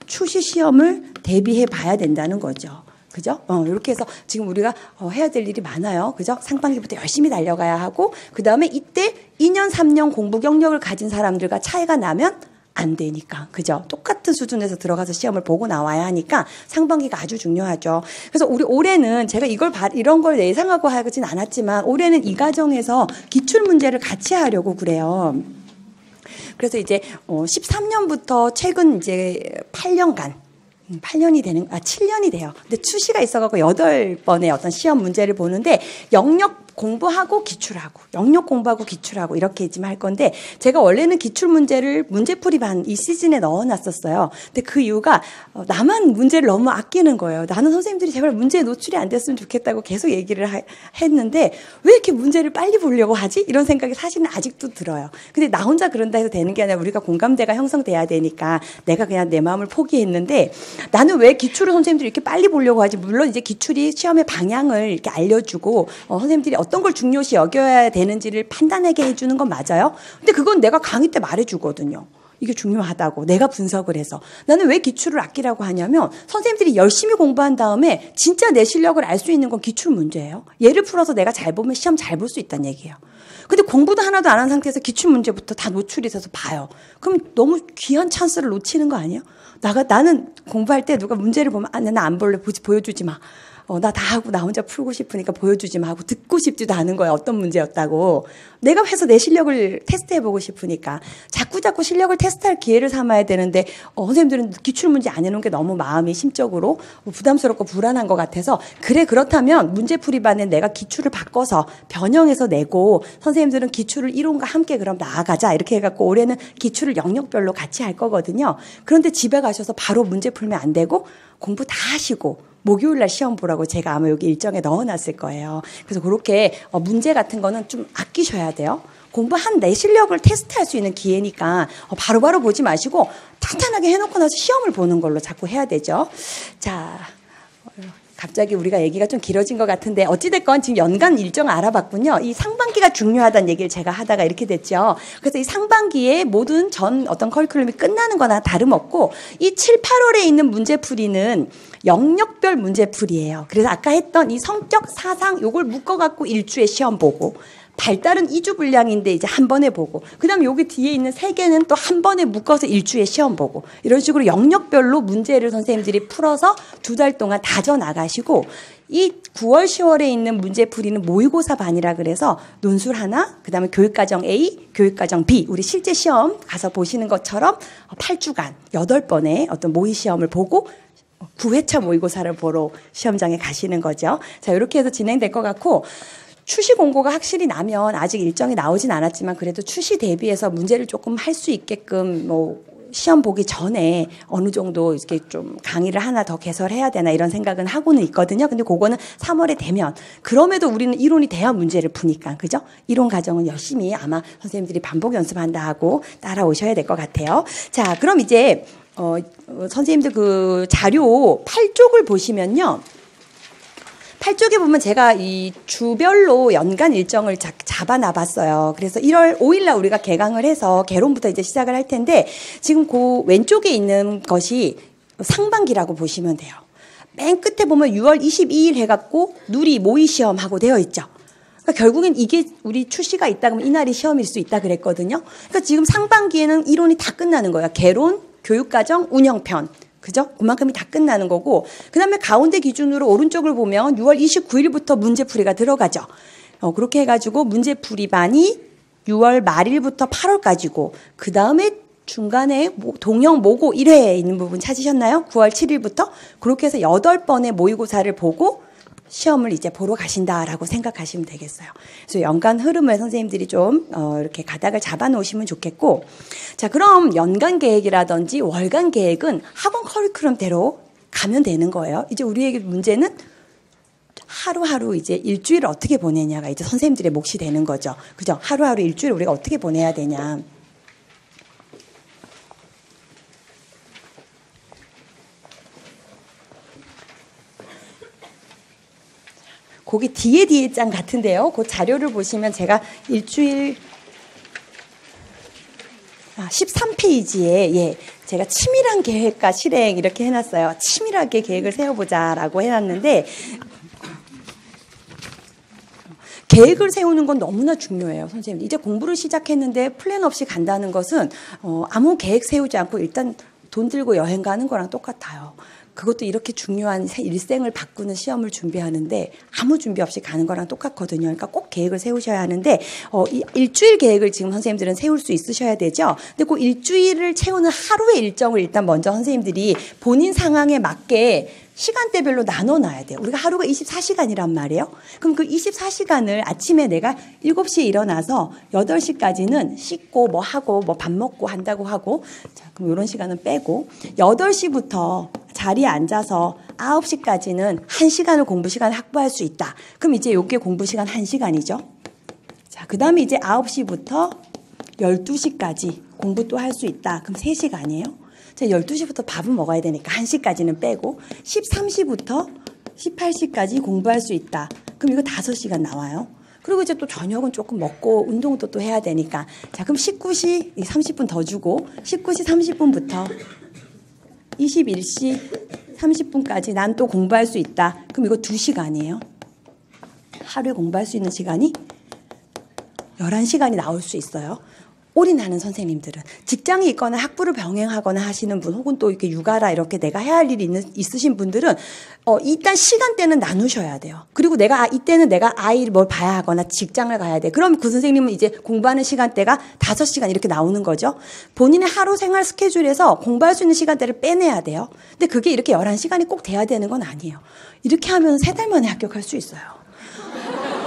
추시 시험을 대비해 봐야 된다는 거죠. 그죠? 이렇게 해서 지금 우리가 해야 될 일이 많아요. 그죠? 상반기부터 열심히 달려가야 하고, 그 다음에 이때 2년, 3년 공부 경력을 가진 사람들과 차이가 나면 안 되니까. 그죠? 똑같은 수준에서 들어가서 시험을 보고 나와야 하니까 상반기가 아주 중요하죠. 그래서 우리 올해는 제가 이런 걸 예상하고 하진 않았지만 올해는 이 과정에서 기출 문제를 같이 하려고 그래요. 그래서 이제 13년부터 최근 이제 8년간 7년이 돼요. 근데 추시가 있어갖고 8번의 어떤 시험 문제를 보는데 영역 공부하고 기출하고 이렇게 지금 할 건데, 제가 원래는 기출 문제를 문제풀이반 이 시즌에 넣어놨었어요. 근데 그 이유가 나만 문제를 너무 아끼는 거예요. 나는 선생님들이 제발 문제에 노출이 안 됐으면 좋겠다고 계속 얘기를 했는데 왜 이렇게 문제를 빨리 보려고 하지? 이런 생각이 사실은 아직도 들어요. 근데 나 혼자 그런다 해서 되는 게 아니라 우리가 공감대가 형성돼야 되니까 내가 그냥 내 마음을 포기했는데, 나는 왜 기출을 선생님들이 이렇게 빨리 보려고 하지? 물론 이제 기출이 시험의 방향을 이렇게 알려주고 선생님들이 어떤 걸 중요시 여겨야 되는지를 판단하게 해주는 건 맞아요. 근데 그건 내가 강의 때 말해주거든요. 이게 중요하다고 내가 분석을 해서. 나는 왜 기출을 아끼라고 하냐면 선생님들이 열심히 공부한 다음에 진짜 내 실력을 알 수 있는 건 기출 문제예요. 얘를 풀어서 내가 잘 보면 시험 잘 볼 수 있다는 얘기예요. 근데 공부도 하나도 안 한 상태에서 기출 문제부터 다 노출이 돼서 봐요. 그럼 너무 귀한 찬스를 놓치는 거 아니에요? 나는 공부할 때 누가 문제를 보면 나 안 볼래, 보여주지 마. 나 다 하고 나 혼자 풀고 싶으니까 보여주지 마 하고 듣고 싶지도 않은 거야. 어떤 문제였다고. 내가 해서 내 실력을 테스트해보고 싶으니까. 자꾸 실력을 테스트할 기회를 삼아야 되는데 선생님들은 기출문제 안 해놓은 게 너무 마음이 심적으로 부담스럽고 불안한 것 같아서, 그래 그렇다면 문제풀이반에 내가 기출을 바꿔서 변형해서 내고 선생님들은 기출을 이론과 함께 그럼 나아가자 이렇게 해갖고 올해는 기출을 영역별로 같이 할 거거든요. 그런데 집에 가셔서 바로 문제 풀면 안 되고 공부 다 하시고 목요일 날 시험 보라고 제가 아마 여기 일정에 넣어놨을 거예요. 그래서 그렇게 문제 같은 거는 좀 아끼셔야 돼요. 공부한 내 실력을 테스트할 수 있는 기회니까 바로바로 보지 마시고 탄탄하게 해놓고 나서 시험을 보는 걸로 자꾸 해야 되죠. 자, 갑자기 우리가 얘기가 좀 길어진 것 같은데 어찌됐건 지금 연간 일정 알아봤군요. 이 상반기가 중요하다는 얘기를 제가 하다가 이렇게 됐죠. 그래서 이 상반기에 모든 전 어떤 커리큘럼이 끝나는 거나 다름없고 이 7, 8월에 있는 문제풀이는 영역별 문제풀이에요. 그래서 아까 했던 이 성격, 사상 요걸 묶어갖고 1주에 시험 보고, 발달은 2주 분량인데 이제 한 번에 보고, 그 다음에 여기 뒤에 있는 3개는 또 한 번에 묶어서 1주에 시험 보고, 이런 식으로 영역별로 문제를 선생님들이 풀어서 2달 동안 다져 나가시고, 이 9월, 10월에 있는 문제풀이는 모의고사 반이라 그래서 논술 하나, 그 다음에 교육과정 A, 교육과정 B, 우리 실제 시험 가서 보시는 것처럼 8주간 8번의 어떤 모의 시험을 보고 9회차 모의고사를 보러 시험장에 가시는 거죠. 자, 이렇게 해서 진행될 것 같고, 출시 공고가 확실히 나면 아직 일정이 나오진 않았지만 그래도 출시 대비해서 문제를 조금 할 수 있게끔 시험 보기 전에 어느 정도 이렇게 좀 강의를 하나 더 개설해야 되나 이런 생각은 하고는 있거든요. 근데 그거는 3월에 되면, 그럼에도 우리는 이론이 돼야 문제를 푸니까, 그죠? 이론 과정은 열심히 아마 선생님들이 반복 연습한다 하고 따라오셔야 될 것 같아요. 자, 그럼 이제 선생님들 그 자료 8쪽을 보시면요. 8쪽에 보면 제가 이 주별로 연간 일정을 잡아놔봤어요. 그래서 1월 5일날 우리가 개강을 해서 개론부터 이제 시작을 할 텐데, 지금 그 왼쪽에 있는 것이 상반기라고 보시면 돼요. 맨 끝에 보면 6월 22일 해갖고 누리 모의 시험하고 되어 있죠. 그러니까 결국엔 이게 우리 출시가 있다 그러면 이날이 시험일 수 있다 그랬거든요. 그러니까 지금 상반기에는 이론이 다 끝나는 거예요. 개론, 교육과정, 운영편. 그죠? 그만큼이 다 끝나는 거고, 그 다음에 가운데 기준으로 오른쪽을 보면 6월 29일부터 문제풀이가 들어가죠. 그렇게 해가지고 문제풀이 반이 6월 말일부터 8월까지고, 그 다음에 중간에 동영 모고 1회에 있는 부분 찾으셨나요? 9월 7일부터? 그렇게 해서 8번의 모의고사를 보고 시험을 이제 보러 가신다라고 생각하시면 되겠어요. 그래서 연간 흐름을 선생님들이 좀 이렇게 가닥을 잡아 놓으시면 좋겠고, 자, 그럼 연간 계획이라든지 월간 계획은 학원 커리큘럼대로 가면 되는 거예요. 이제 우리에게 문제는 하루하루 이제 일주일을 어떻게 보내냐가 이제 선생님들의 몫이 되는 거죠. 그죠? 하루하루 일주일을 우리가 어떻게 보내야 되냐. 거기 뒤에 장 같은데요. 그 자료를 보시면 제가 일주일 13페이지에 제가 치밀한 계획과 실행 이렇게 해놨어요. 치밀하게 계획을 세워보자라고 해놨는데, 계획을 세우는 건 너무나 중요해요, 선생님. 이제 공부를 시작했는데 플랜 없이 간다는 것은 아무 계획 세우지 않고 일단 돈 들고 여행 가는 거랑 똑같아요. 그것도 이렇게 중요한 일생을 바꾸는 시험을 준비하는데 아무 준비 없이 가는 거랑 똑같거든요. 그러니까 꼭 계획을 세우셔야 하는데, 일주일 계획을 지금 선생님들은 세울 수 있으셔야 되죠. 근데 그 일주일을 채우는 하루의 일정을 일단 먼저 선생님들이 본인 상황에 맞게 시간대별로 나눠놔야 돼요. 우리가 하루가 24시간이란 말이에요. 그럼 그 24시간을 아침에 내가 7시에 일어나서 8시까지는 씻고 뭐 하고 뭐 밥 먹고 한다고 하고, 자, 그럼 이런 시간은 빼고 8시부터 자리에 앉아서 9시까지는 1시간을 공부 시간을 확보할 수 있다. 그럼 이제 요게 공부 시간 1시간이죠. 자, 그 다음에 이제 9시부터 12시까지 공부 또 할 수 있다. 그럼 3시간이에요. 자, 12시부터 밥은 먹어야 되니까 1시까지는 빼고 13시부터 18시까지 공부할 수 있다. 그럼 이거 5시간 나와요. 그리고 이제 또 저녁은 조금 먹고 운동도 또 해야 되니까, 자, 그럼 19시 30분 더 주고 19시 30분부터 21시 30분까지 난 또 공부할 수 있다. 그럼 이거 2시간이에요. 하루에 공부할 수 있는 시간이 11시간이 나올 수 있어요. 올인하는 선생님들은, 직장이 있거나 학부를 병행하거나 하시는 분, 혹은 또 이렇게 육아라 이렇게 내가 해야 할 일이 있으신 분들은 일단 시간대는 나누셔야 돼요. 그리고 내가 이때는 내가 아이를 뭘 봐야 하거나 직장을 가야 돼. 그럼 그 선생님은 이제 공부하는 시간대가 5시간 이렇게 나오는 거죠. 본인의 하루 생활 스케줄에서 공부할 수 있는 시간대를 빼내야 돼요. 근데 그게 이렇게 11시간이 꼭 돼야 되는 건 아니에요. 이렇게 하면 3달 만에 합격할 수 있어요.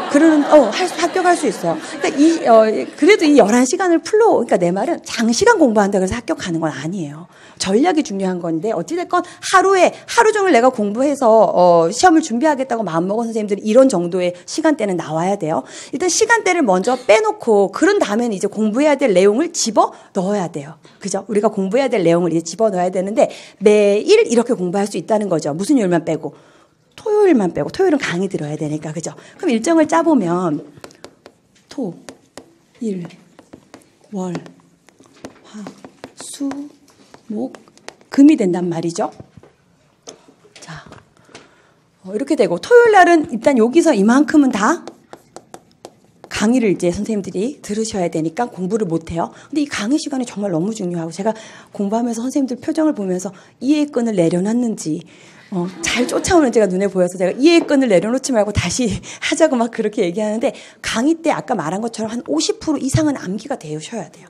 합격할 수 있어요. 그러니까 그래도 이 11시간을 그러니까 내 말은 장시간 공부한다고 해서 합격하는 건 아니에요. 전략이 중요한 건데, 어찌됐건 하루 종일 내가 공부해서 시험을 준비하겠다고 마음먹은 선생님들이 이런 정도의 시간대는 나와야 돼요. 일단 시간대를 먼저 빼놓고, 그런 다음에는 이제 공부해야 될 내용을 집어 넣어야 돼요. 그죠? 우리가 공부해야 될 내용을 이제 집어 넣어야 되는데, 매일 이렇게 공부할 수 있다는 거죠. 무슨 요일만 빼고. 토요일만 빼고, 토요일은 강의 들어야 되니까, 그죠? 그럼 일정을 짜보면 토, 일, 월, 화, 수, 목, 금이 된단 말이죠. 자, 이렇게 되고, 토요일 날은 일단 여기서 이만큼은 다 강의를 이제 선생님들이 들으셔야 되니까 공부를 못해요. 근데 이 강의 시간이 정말 너무 중요하고, 제가 공부하면서 선생님들 표정을 보면서 이해의 끈을 내려놨는지, 잘 쫓아오는 제가 눈에 보여서 제가 이해의 끈을 내려놓지 말고 다시 하자고 막 그렇게 얘기하는데 강의 때 아까 말한 것처럼 한 50% 이상은 암기가 되셔야 돼요.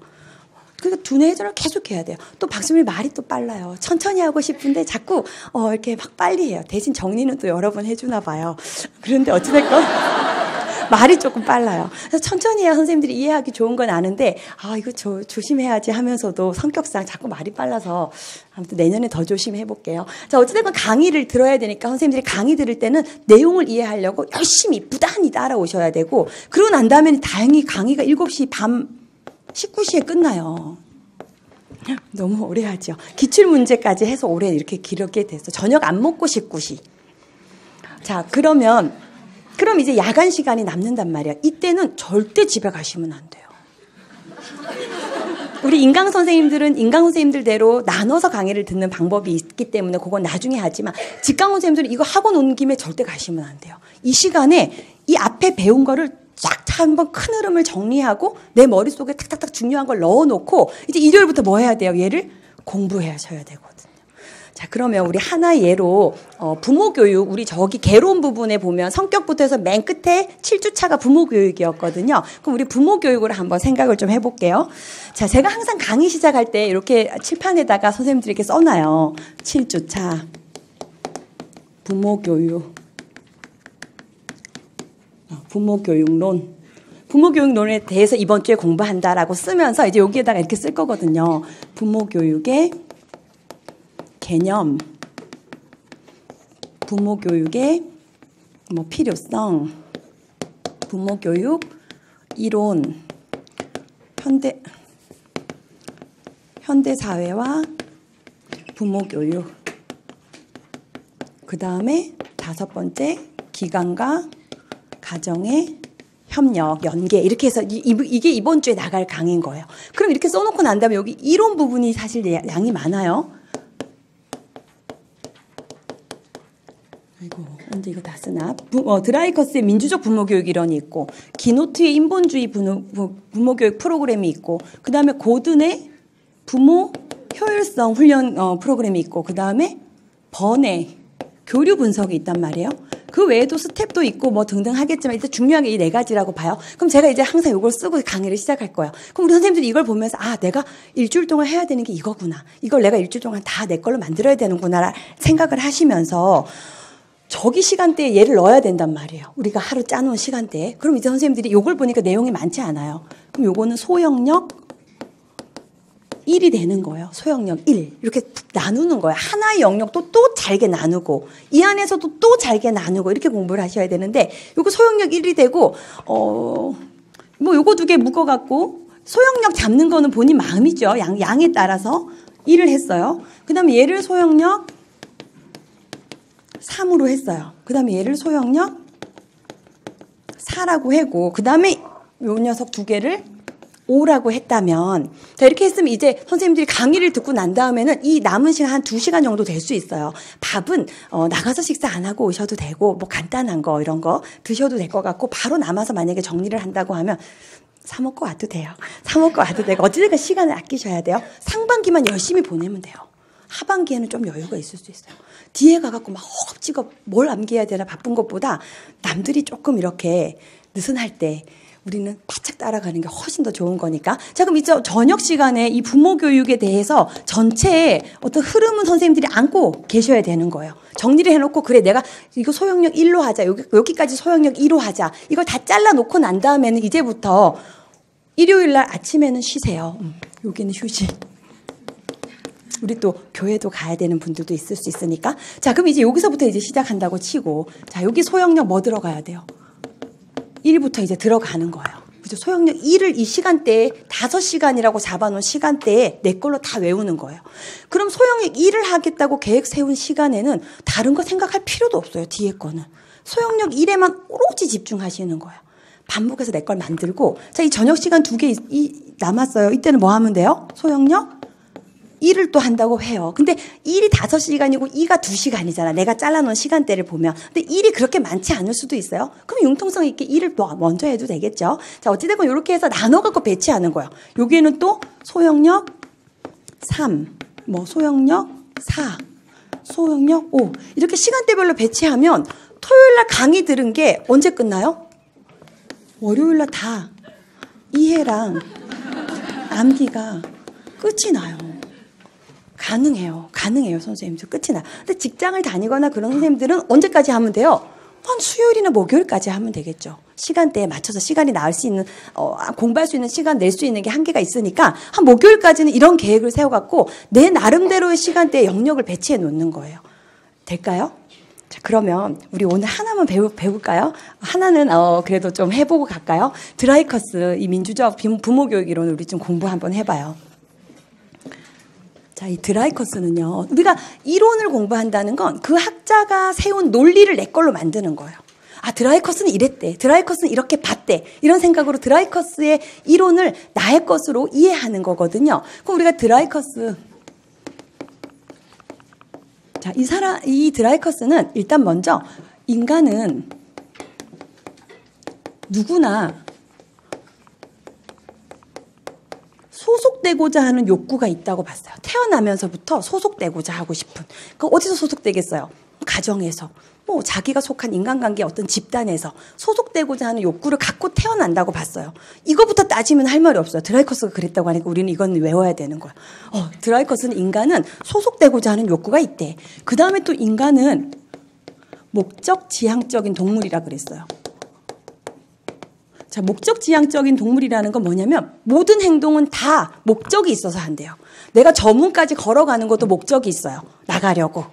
그러니까 두뇌 회전을 계속 해야 돼요. 또 박수미 말이 또 빨라요. 천천히 하고 싶은데 자꾸 이렇게 막 빨리 해요. 대신 정리는 또 여러 번 해주나 봐요. 그런데 어찌됐건 말이 조금 빨라요. 그래서 천천히 해야 선생님들이 이해하기 좋은 건 아는데 이거 조심해야지 하면서도 성격상 자꾸 말이 빨라서 아무튼 내년에 더 조심해 볼게요. 자, 어찌됐건 강의를 들어야 되니까 선생님들이 강의 들을 때는 내용을 이해하려고 열심히 부단히 따라오셔야 되고 그러고 난 다음에 다행히 강의가 7시 밤 19시에 끝나요. 너무 오래 하죠. 기출문제까지 해서 오래 이렇게 기르게 됐어. 저녁 안 먹고 19시. 자, 그럼 이제 야간 시간이 남는단 말이야. 이때는 절대 집에 가시면 안 돼요. 우리 인강 선생님들은 인강 선생님들대로 나눠서 강의를 듣는 방법이 있기 때문에 그건 나중에 하지만 직강 선생님들은 이거 하고 논 김에 절대 가시면 안 돼요. 이 시간에 이 앞에 배운 거를 쫙 한번 큰 흐름을 정리하고 내 머릿속에 탁탁탁 중요한 걸 넣어놓고 이제 일요일부터 뭐 해야 돼요? 얘를 공부하셔야 되거든요. 자, 그러면 우리 하나의 예로 부모 교육, 우리 저기 개론 부분에 보면 성격부터 해서 맨 끝에 7주차가 부모 교육이었거든요. 그럼 우리 부모 교육을 한번 생각을 좀 해볼게요. 자, 제가 항상 강의 시작할 때 이렇게 칠판에다가 선생님들에게 써놔요. 7주차 부모 교육. 부모교육론. 부모교육론에 대해서 이번 주에 공부한다라고 쓰면서 이제 여기에다가 이렇게 쓸 거거든요. 부모교육의 개념, 부모교육의 필요성, 부모교육 이론, 현대사회와 부모교육. 그 다음에 5번째, 기관과 가정의 협력, 연계 이렇게 해서 이게 이번 주에 나갈 강의인 거예요. 그럼 이렇게 써놓고 난 다음에 여기 이론 부분이 사실 양이 많아요. 아이고 언제 이거 다 쓰나? 드라이커스의 민주적 부모교육 이론이 있고 기노트의 인본주의 부모교육 프로그램이 있고 그 다음에 고든의 부모 효율성 훈련 프로그램이 있고 그 다음에 번의 교류 분석이 있단 말이에요. 그 외에도 스텝도 있고 뭐 등등 하겠지만 일단 중요한 게 이 4가지라고 봐요. 그럼 제가 이제 항상 이걸 쓰고 강의를 시작할 거예요. 그럼 우리 선생님들이 이걸 보면서 내가 일주일 동안 해야 되는 게 이거구나. 이걸 내가 일주일 동안 다 내 걸로 만들어야 되는구나 생각을 하시면서 저기 시간대에 얘를 넣어야 된단 말이에요. 우리가 하루 짜놓은 시간대에. 그럼 이제 선생님들이 이걸 보니까 내용이 많지 않아요. 그럼 요거는 소영역 1이 되는 거예요. 소영역 1. 이렇게 나누는 거예요. 하나의 영역도 또 잘게 나누고 이 안에서도 또 잘게 나누고 이렇게 공부를 하셔야 되는데 요거 소영역 1이 되고 요거 2개 묶어갖고 소영역 잡는 거는 본인 마음이죠. 양에 따라서 1을 했어요. 그 다음에 얘를 소영역 3으로 했어요. 그 다음에 얘를 소영역 4라고 하고 그 다음에 요 녀석 2개를 5라고 했다면 자 이렇게 했으면 이제 선생님들이 강의를 듣고 난 다음에는 이 남은 시간 한 2시간 정도 될 수 있어요. 밥은 나가서 식사 안 하고 오셔도 되고 뭐 간단한 거 이런 거 드셔도 될 것 같고 바로 남아서 만약에 정리를 한다고 하면 사 먹고 와도 돼요. 사 먹고 와도 되고 어찌됐건 시간을 아끼셔야 돼요. 상반기만 열심히 보내면 돼요. 하반기에는 좀 여유가 있을 수 있어요. 뒤에 가갖고 막 허겁지겁 뭘 암기해야 되나 바쁜 것보다 남들이 조금 이렇게 느슨할 때 우리는 바짝 따라가는 게 훨씬 더 좋은 거니까. 자, 그럼 이제 저녁 시간에 이 부모 교육에 대해서 전체의 어떤 흐름은 선생님들이 안고 계셔야 되는 거예요. 정리를 해놓고 그래 내가 이거 소형력 1로 하자. 여기까지 소형력 2로 하자. 이걸 다 잘라놓고 난 다음에는 이제부터 일요일 날 아침에는 쉬세요. 여기는 휴식. 우리 또 교회도 가야 되는 분들도 있을 수 있으니까. 자, 그럼 이제 여기서부터 이제 시작한다고 치고 자, 여기 소형력 뭐 들어가야 돼요? 1부터 이제 들어가는 거예요. 그죠? 소형력 1을 이 시간대에 5시간이라고 잡아놓은 시간대에 내 걸로 다 외우는 거예요. 그럼 소형력 1을 하겠다고 계획 세운 시간에는 다른 거 생각할 필요도 없어요. 뒤에 거는. 소형력 1에만 오로지 집중하시는 거예요. 반복해서 내 걸 만들고 자, 이 저녁 시간 2개 남았어요. 이때는 뭐 하면 돼요? 소형력 1을 또 한다고 해요. 근데 1이 5시간이고 2가 2시간이잖아. 내가 잘라놓은 시간대를 보면. 근데 1이 그렇게 많지 않을 수도 있어요. 그럼 융통성 있게 1을 또 먼저 해도 되겠죠. 자, 어찌됐건 이렇게 해서 나눠갖고 배치하는 거예요. 여기에는 또 소형력 3, 소형력 4, 수학영 5. 이렇게 시간대별로 배치하면 토요일 날 강의 들은 게 언제 끝나요? 월요일 날 다 이해랑 암기가 끝이 나요. 가능해요. 선생님들 끝이 나. 근데 직장을 다니거나 그런 선생님들은 언제까지 하면 돼요? 한 수요일이나 목요일까지 하면 되겠죠. 시간대에 맞춰서 시간이 나을 수 있는, 공부할 수 있는 시간 낼 수 있는 게 한계가 있으니까 한 목요일까지는 이런 계획을 세워갖고 내 나름대로의 시간대에 영역을 배치해 놓는 거예요. 될까요? 자, 그러면 우리 오늘 하나만 배울까요? 하나는 그래도 좀 해보고 갈까요? 드라이커스, 이 민주적 부모 교육 이론을 우리 좀 공부 한번 해봐요. 자, 이 드라이커스는요, 우리가 이론을 공부한다는 건 그 학자가 세운 논리를 내 걸로 만드는 거예요. 아, 드라이커스는 이랬대. 드라이커스는 이렇게 봤대. 이런 생각으로 드라이커스의 이론을 나의 것으로 이해하는 거거든요. 그럼 우리가 드라이커스, 자, 이 드라이커스는 일단 먼저 인간은 누구나 소속되고자 하는 욕구가 있다고 봤어요. 태어나면서부터 소속되고자 하고 싶은. 그 어디서 소속되겠어요? 가정에서. 뭐 자기가 속한 인간관계 어떤 집단에서 소속되고자 하는 욕구를 갖고 태어난다고 봤어요. 이거부터 따지면 할 말이 없어요. 드라이커스가 그랬다고 하니까 우리는 이건 외워야 되는 거야. 드라이커스는 인간은 소속되고자 하는 욕구가 있대. 그 다음에 또 인간은 목적 지향적인 동물이라 그랬어요. 자, 목적 지향적인 동물이라는 건 뭐냐면 모든 행동은 다 목적이 있어서 한대요. 내가 저 문까지 걸어가는 것도 목적이 있어요. 나가려고.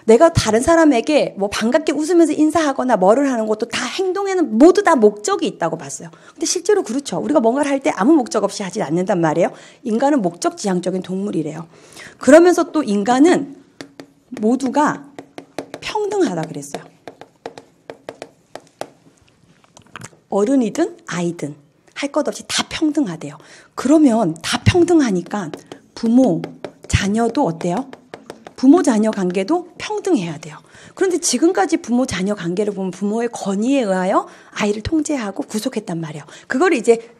내가 다른 사람에게 뭐 반갑게 웃으면서 인사하거나 뭐를 하는 것도 다 행동에는 모두 다 목적이 있다고 봤어요. 근데 실제로 그렇죠. 우리가 뭔가를 할 때 아무 목적 없이 하지 않는단 말이에요. 인간은 목적 지향적인 동물이래요. 그러면서 또 인간은 모두가 평등하다 그랬어요. 어른이든 아이든 할 것 없이 다 평등하대요. 그러면 다 평등하니까 부모, 자녀도 어때요? 부모 자녀 관계도 평등해야 돼요. 그런데 지금까지 부모 자녀 관계를 보면 부모의 권위에 의하여 아이를 통제하고 구속했단 말이에요. 그걸 이제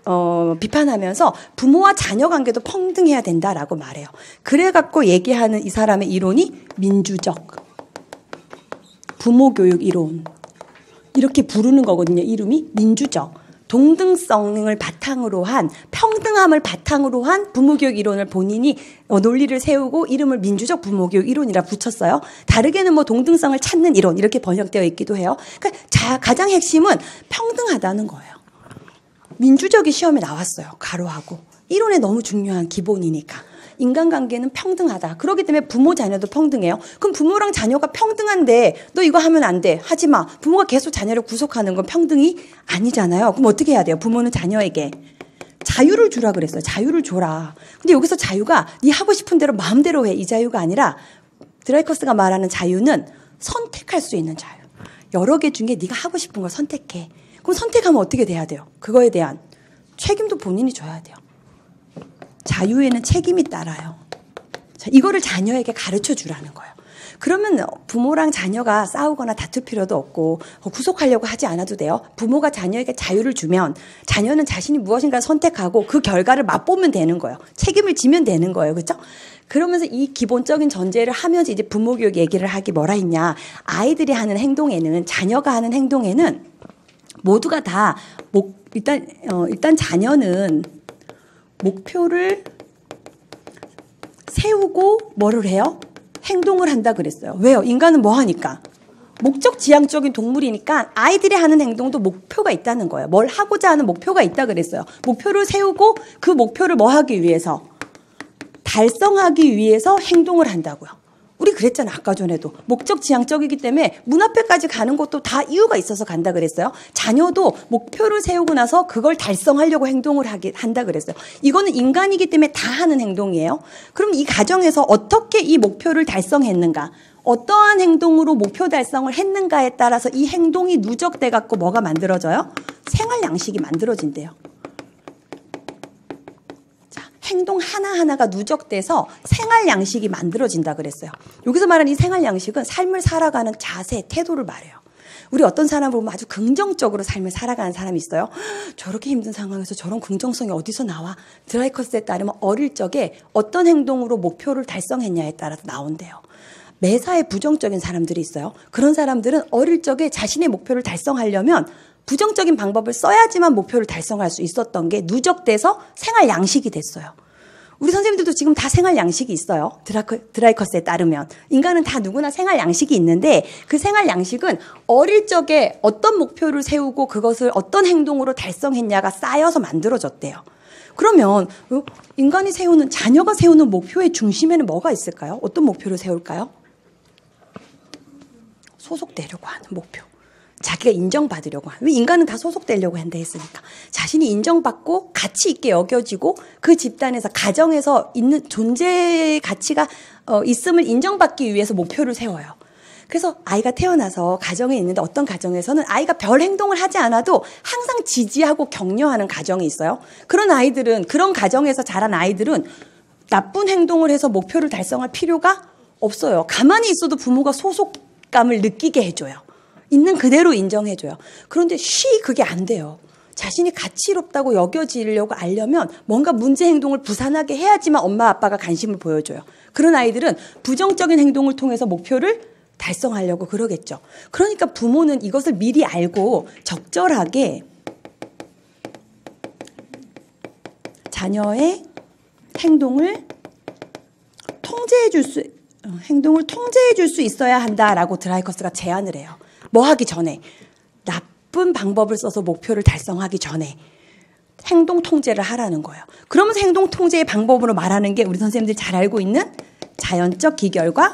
비판하면서 부모와 자녀 관계도 평등해야 된다라고 말해요. 그래갖고 얘기하는 이 사람의 이론이 민주적 부모 교육 이론, 이렇게 부르는 거거든요. 이름이 민주적. 동등성을 바탕으로 한, 평등함을 바탕으로 한 부모교육 이론을 본인이 논리를 세우고 이름을 민주적 부모교육 이론이라 붙였어요. 다르게는 뭐 동등성을 찾는 이론 이렇게 번역되어 있기도 해요. 그러니까 가장 핵심은 평등하다는 거예요. 민주적이 시험에 나왔어요. 가로하고. 이론에 너무 중요한 기본이니까. 인간관계는 평등하다. 그렇기 때문에 부모 자녀도 평등해요. 그럼 부모랑 자녀가 평등한데 너 이거 하면 안 돼. 하지 마. 부모가 계속 자녀를 구속하는 건 평등이 아니잖아요. 그럼 어떻게 해야 돼요? 부모는 자녀에게 자유를 주라 그랬어요. 자유를 줘라. 근데 여기서 자유가 네 하고 싶은 대로 마음대로 해. 이 자유가 아니라 드라이커스가 말하는 자유는 선택할 수 있는 자유. 여러 개 중에 네가 하고 싶은 걸 선택해. 그럼 선택하면 어떻게 돼야 돼요? 그거에 대한 책임도 본인이 져야 돼요. 자유에는 책임이 따라요. 자, 이거를 자녀에게 가르쳐 주라는 거예요. 그러면 부모랑 자녀가 싸우거나 다툴 필요도 없고 구속하려고 하지 않아도 돼요. 부모가 자녀에게 자유를 주면 자녀는 자신이 무엇인가 선택하고 그 결과를 맛보면 되는 거예요. 책임을 지면 되는 거예요. 그렇죠? 그러면서 이 기본적인 전제를 하면서 이제 부모 교육 얘기를 하기 뭐라 했냐. 아이들이 하는 행동에는, 자녀가 하는 행동에는 모두가 다 일단 자녀는 목표를 세우고 뭐를 해요? 행동을 한다 그랬어요. 왜요? 인간은 뭐 하니까? 목적 지향적인 동물이니까 아이들이 하는 행동도 목표가 있다는 거예요. 뭘 하고자 하는 목표가 있다 그랬어요. 목표를 세우고 그 목표를 뭐 하기 위해서? 달성하기 위해서 행동을 한다고요. 우리 그랬잖아. 아까 전에도. 목적 지향적이기 때문에 문 앞에까지 가는 것도 다 이유가 있어서 간다 그랬어요. 자녀도 목표를 세우고 나서 그걸 달성하려고 행동을 한다 그랬어요. 이거는 인간이기 때문에 다 하는 행동이에요. 그럼 이 가정에서 어떻게 이 목표를 달성했는가? 어떠한 행동으로 목표 달성을 했는가에 따라서 이 행동이 누적돼 갖고 뭐가 만들어져요? 생활 양식이 만들어진대요. 행동 하나하나가 누적돼서 생활 양식이 만들어진다 그랬어요. 여기서 말하는 이 생활 양식은 삶을 살아가는 자세, 태도를 말해요. 우리 어떤 사람을 보면 아주 긍정적으로 삶을 살아가는 사람이 있어요. 저렇게 힘든 상황에서 저런 긍정성이 어디서 나와? 드라이커스에 따르면 어릴 적에 어떤 행동으로 목표를 달성했냐에 따라서 나온대요. 매사에 부정적인 사람들이 있어요. 그런 사람들은 어릴 적에 자신의 목표를 달성하려면 부정적인 방법을 써야지만 목표를 달성할 수 있었던 게 누적돼서 생활 양식이 됐어요. 우리 선생님들도 지금 다 생활 양식이 있어요. 드라이커스에 따르면. 인간은 다 누구나 생활 양식이 있는데 그 생활 양식은 어릴 적에 어떤 목표를 세우고 그것을 어떤 행동으로 달성했냐가 쌓여서 만들어졌대요. 그러면 인간이 세우는, 자녀가 세우는 목표의 중심에는 뭐가 있을까요? 어떤 목표를 세울까요? 소속되려고 하는 목표. 자기가 인정받으려고 하는. 왜 인간은 다 소속되려고 한다 했으니까. 자신이 인정받고 가치 있게 여겨지고 그 집단에서, 가정에서 있는 존재의 가치가 있음을 인정받기 위해서 목표를 세워요. 그래서 아이가 태어나서 가정에 있는데 어떤 가정에서는 아이가 별 행동을 하지 않아도 항상 지지하고 격려하는 가정이 있어요. 그런 아이들은, 그런 가정에서 자란 아이들은 나쁜 행동을 해서 목표를 달성할 필요가 없어요. 가만히 있어도 부모가 소속감을 느끼게 해줘요. 있는 그대로 인정해줘요. 그런데 그게 안 돼요. 자신이 가치롭다고 여겨지려고 알려면 뭔가 문제 행동을 부산하게 해야지만 엄마 아빠가 관심을 보여줘요. 그런 아이들은 부정적인 행동을 통해서 목표를 달성하려고 그러겠죠. 그러니까 부모는 이것을 미리 알고 적절하게 자녀의 행동을 통제해 줄 수 있어야 한다라고 드라이커스가 제안을 해요. 뭐 하기 전에, 나쁜 방법을 써서 목표를 달성하기 전에 행동 통제를 하라는 거예요. 그러면서 행동 통제의 방법으로 말하는 게 우리 선생님들이 잘 알고 있는 자연적 기결과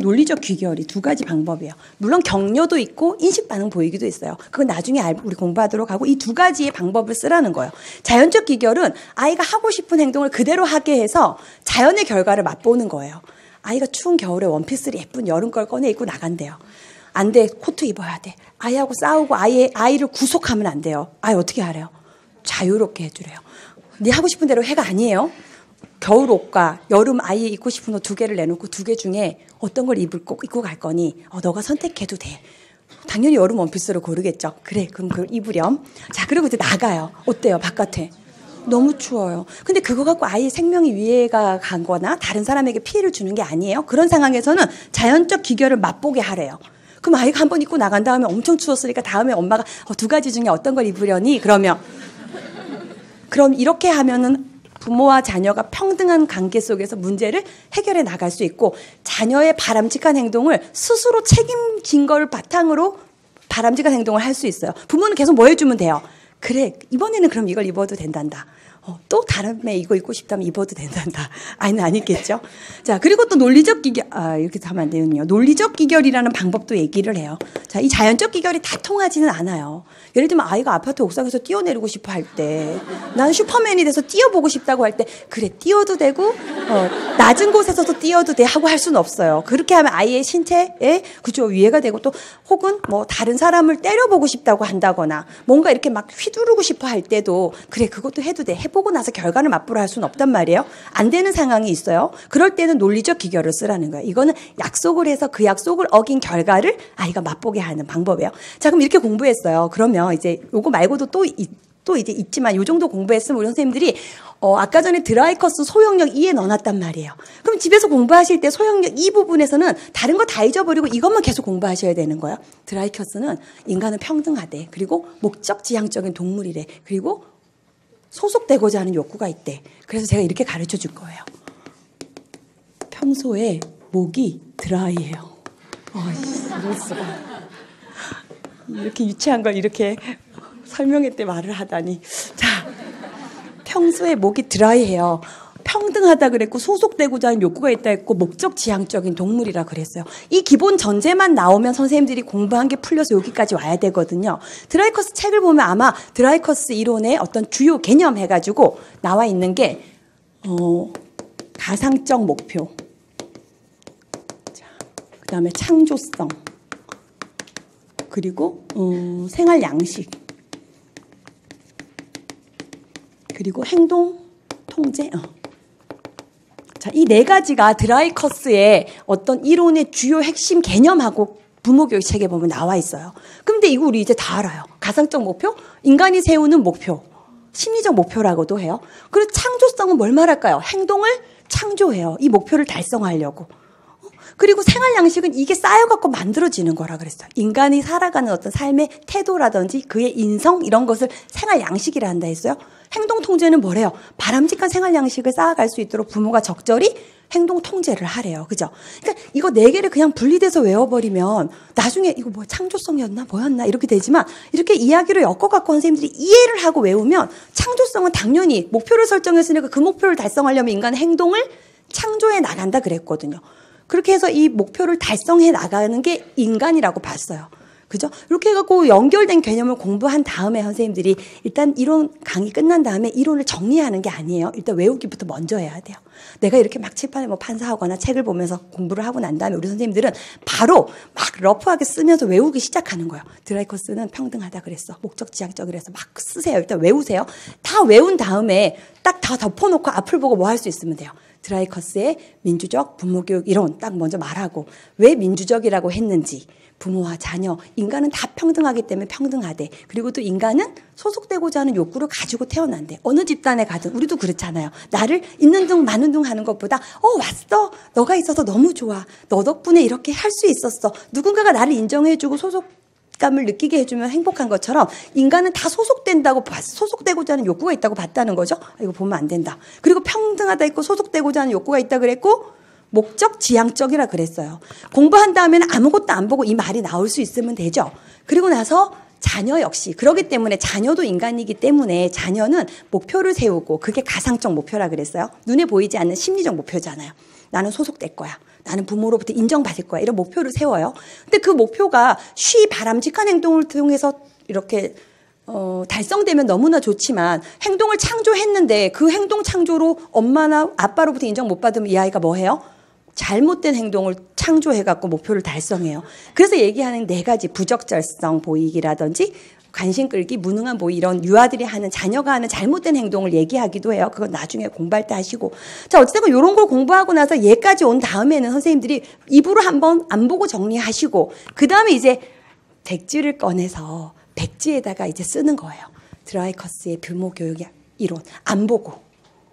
논리적 귀결이 두 가지 방법이에요. 물론 격려도 있고 인식 반응 보이기도 있어요. 그건 나중에 우리 공부하도록 하고 이 두 가지의 방법을 쓰라는 거예요. 자연적 귀결은 아이가 하고 싶은 행동을 그대로 하게 해서 자연의 결과를 맛보는 거예요. 아이가 추운 겨울에 원피스를 예쁜 여름 걸 꺼내 입고 나간대요. 안 돼. 코트 입어야 돼. 아이하고 싸우고 아이를 구속하면 안 돼요. 아이 어떻게 하래요? 자유롭게 해주래요. 네 하고 싶은 대로 해가 아니에요. 겨울 옷과 여름 아이 입고 싶은 옷 두 개를 내놓고 두 개 중에 어떤 걸 입고 갈 거니? 너가 선택해도 돼. 당연히 여름 원피스를 고르겠죠. 그래, 그럼 그걸 입으렴. 자, 그리고 이제 나가요. 어때요, 바깥에? 너무 추워요. 근데 그거 갖고 아이의 생명이 위해가 간 거나 다른 사람에게 피해를 주는 게 아니에요. 그런 상황에서는 자연적 기결을 맛보게 하래요. 그럼 아이가 한번 입고 나간 다음에 엄청 추웠으니까 다음에 엄마가 두 가지 중에 어떤 걸 입으려니? 그럼 이렇게 하면은 부모와 자녀가 평등한 관계 속에서 문제를 해결해 나갈 수 있고 자녀의 바람직한 행동을 스스로 책임진 걸 바탕으로 바람직한 행동을 할 수 있어요. 부모는 계속 뭐 해주면 돼요. 그래, 이번에는 그럼 이걸 입어도 된단다. 또 다음에 이거 입고 싶다면 입어도 된단다. 아니는 아니겠죠. 자, 그리고 또 논리적 기결, 이렇게 하면 안 되는요. 논리적 기결이라는 방법도 얘기를 해요. 자, 이 자연적 기결이 다 통하지는 않아요. 예를 들면 아이가 아파트 옥상에서 뛰어내리고 싶어 할 때, 나는 슈퍼맨이 돼서 뛰어보고 싶다고 할 때, 그래, 뛰어도 되고, 낮은 곳에서도 뛰어도 돼 하고 할 수는 없어요. 그렇게 하면 아이의 신체에, 그죠, 위해가 되고 또, 혹은 뭐 다른 사람을 때려보고 싶다고 한다거나, 뭔가 이렇게 막 휘두르고 싶어 할 때도, 그래, 그것도 해도 돼. 해보고 나서 결과를 맛보러 할 수는 없단 말이에요. 안 되는 상황이 있어요. 그럴 때는 논리적 기결을 쓰라는 거예요. 이거는 약속을 해서 그 약속을 어긴 결과를 아이가 맛보게 하는 방법이에요. 자, 그럼 이렇게 공부했어요. 그러면 이제 요거 말고도 또 이제 있지만 요 정도 공부했으면 우리 선생님들이 아까 전에 드라이커스 소형력 2에 넣어놨단 말이에요. 그럼 집에서 공부하실 때 소형력 2 부분에서는 다른 거 다 잊어버리고 이것만 계속 공부하셔야 되는 거예요. 드라이커스는 인간은 평등하대. 그리고 목적 지향적인 동물이래. 그리고 소속되고자 하는 욕구가 있대. 그래서 제가 이렇게 가르쳐 줄 거예요. 평소에 목이 드라이해요. 이럴 수가. 이렇게 유치한 걸 이렇게 설명회 때 말을 하다니. 자, 평소에 목이 드라이해요. 평등하다 그랬고 소속되고자 하는 욕구가 있다 했고 목적 지향적인 동물이라 그랬어요. 이 기본 전제만 나오면 선생님들이 공부한 게 풀려서 여기까지 와야 되거든요. 드라이커스 책을 보면 아마 드라이커스 이론의 어떤 주요 개념 해가지고 나와 있는 게 가상적 목표, 그 다음에 창조성, 그리고 생활 양식, 그리고 행동 통제. 자, 이 네 가지가 드라이커스의 어떤 이론의 주요 핵심 개념하고 부모교육 책에 보면 나와 있어요. 근데 이거 우리 이제 다 알아요. 가상적 목표, 인간이 세우는 목표, 심리적 목표라고도 해요. 그리고 창조성은 뭘 말할까요? 행동을 창조해요. 이 목표를 달성하려고. 그리고 생활 양식은 이게 쌓여갖고 만들어지는 거라 그랬어요. 인간이 살아가는 어떤 삶의 태도라든지 그의 인성 이런 것을 생활 양식이라 한다 했어요. 행동 통제는 뭐래요? 바람직한 생활 양식을 쌓아갈 수 있도록 부모가 적절히 행동 통제를 하래요. 그죠? 그러니까 이거 4개를 그냥 분리돼서 외워버리면 나중에 이거 뭐 창조성이었나 뭐였나 이렇게 되지만 이렇게 이야기를 엮어갖고 선생님들이 이해를 하고 외우면 창조성은 당연히 목표를 설정했으니까 그 목표를 달성하려면 인간의 행동을 창조해 나간다 그랬거든요. 그렇게 해서 이 목표를 달성해 나가는 게 인간이라고 봤어요. 그죠? 이렇게 해갖고 연결된 개념을 공부한 다음에 선생님들이 일단 이론 강의 끝난 다음에 이론을 정리하는 게 아니에요. 일단 외우기부터 먼저 해야 돼요. 내가 이렇게 막 칠판에 뭐 판사하거나 책을 보면서 공부를 하고 난 다음에 우리 선생님들은 바로 막 러프하게 쓰면서 외우기 시작하는 거예요. 드라이커스는 평등하다 그랬어. 목적 지향적이라서 막 쓰세요. 일단 외우세요. 다 외운 다음에 딱 다 덮어놓고 앞을 보고 뭐 할 수 있으면 돼요. 드라이커스의 민주적 부모교육 이론 딱 먼저 말하고 왜 민주적이라고 했는지 부모와 자녀, 인간은 다 평등하기 때문에 평등하대. 그리고 또 인간은 소속되고자 하는 욕구를 가지고 태어난대. 어느 집단에 가든 우리도 그렇잖아요. 나를 있는 둥 마는 둥 하는 것보다 왔어. 너가 있어서 너무 좋아. 너 덕분에 이렇게 할 수 있었어. 누군가가 나를 인정해주고 소속감을 느끼게 해주면 행복한 것처럼 인간은 다 소속된다고 소속되고자 하는 욕구가 있다고 봤다는 거죠. 이거 보면 안 된다. 그리고 평등하다 있고 소속되고자 하는 욕구가 있다 그랬고 목적 지향적이라 그랬어요. 공부한 다음에는 아무것도 안 보고 이 말이 나올 수 있으면 되죠. 그리고 나서 자녀 역시 그렇기 때문에 자녀도 인간이기 때문에 자녀는 목표를 세우고 그게 가상적 목표라 그랬어요. 눈에 보이지 않는 심리적 목표잖아요. 나는 소속될 거야. 나는 부모로부터 인정받을 거야. 이런 목표를 세워요. 근데 그 목표가 쉬 바람직한 행동을 통해서 이렇게 달성되면 너무나 좋지만 행동을 창조했는데 그 행동 창조로 엄마나 아빠로부터 인정 못 받으면 이 아이가 뭐 해요? 잘못된 행동을 창조해갖고 목표를 달성해요. 그래서 얘기하는 4가지 부적절성 보이기라든지 관심 끌기, 무능한 보이 이런 유아들이 하는 자녀가 하는 잘못된 행동을 얘기하기도 해요. 그건 나중에 공부할 때 하시고. 자, 어쨌든 이런 걸 공부하고 나서 얘까지 온 다음에는 선생님들이 입으로 한번 안 보고 정리하시고 그 다음에 이제 백지를 꺼내서 백지에다가 이제 쓰는 거예요. 드라이커스의 부모교육 이론 안 보고.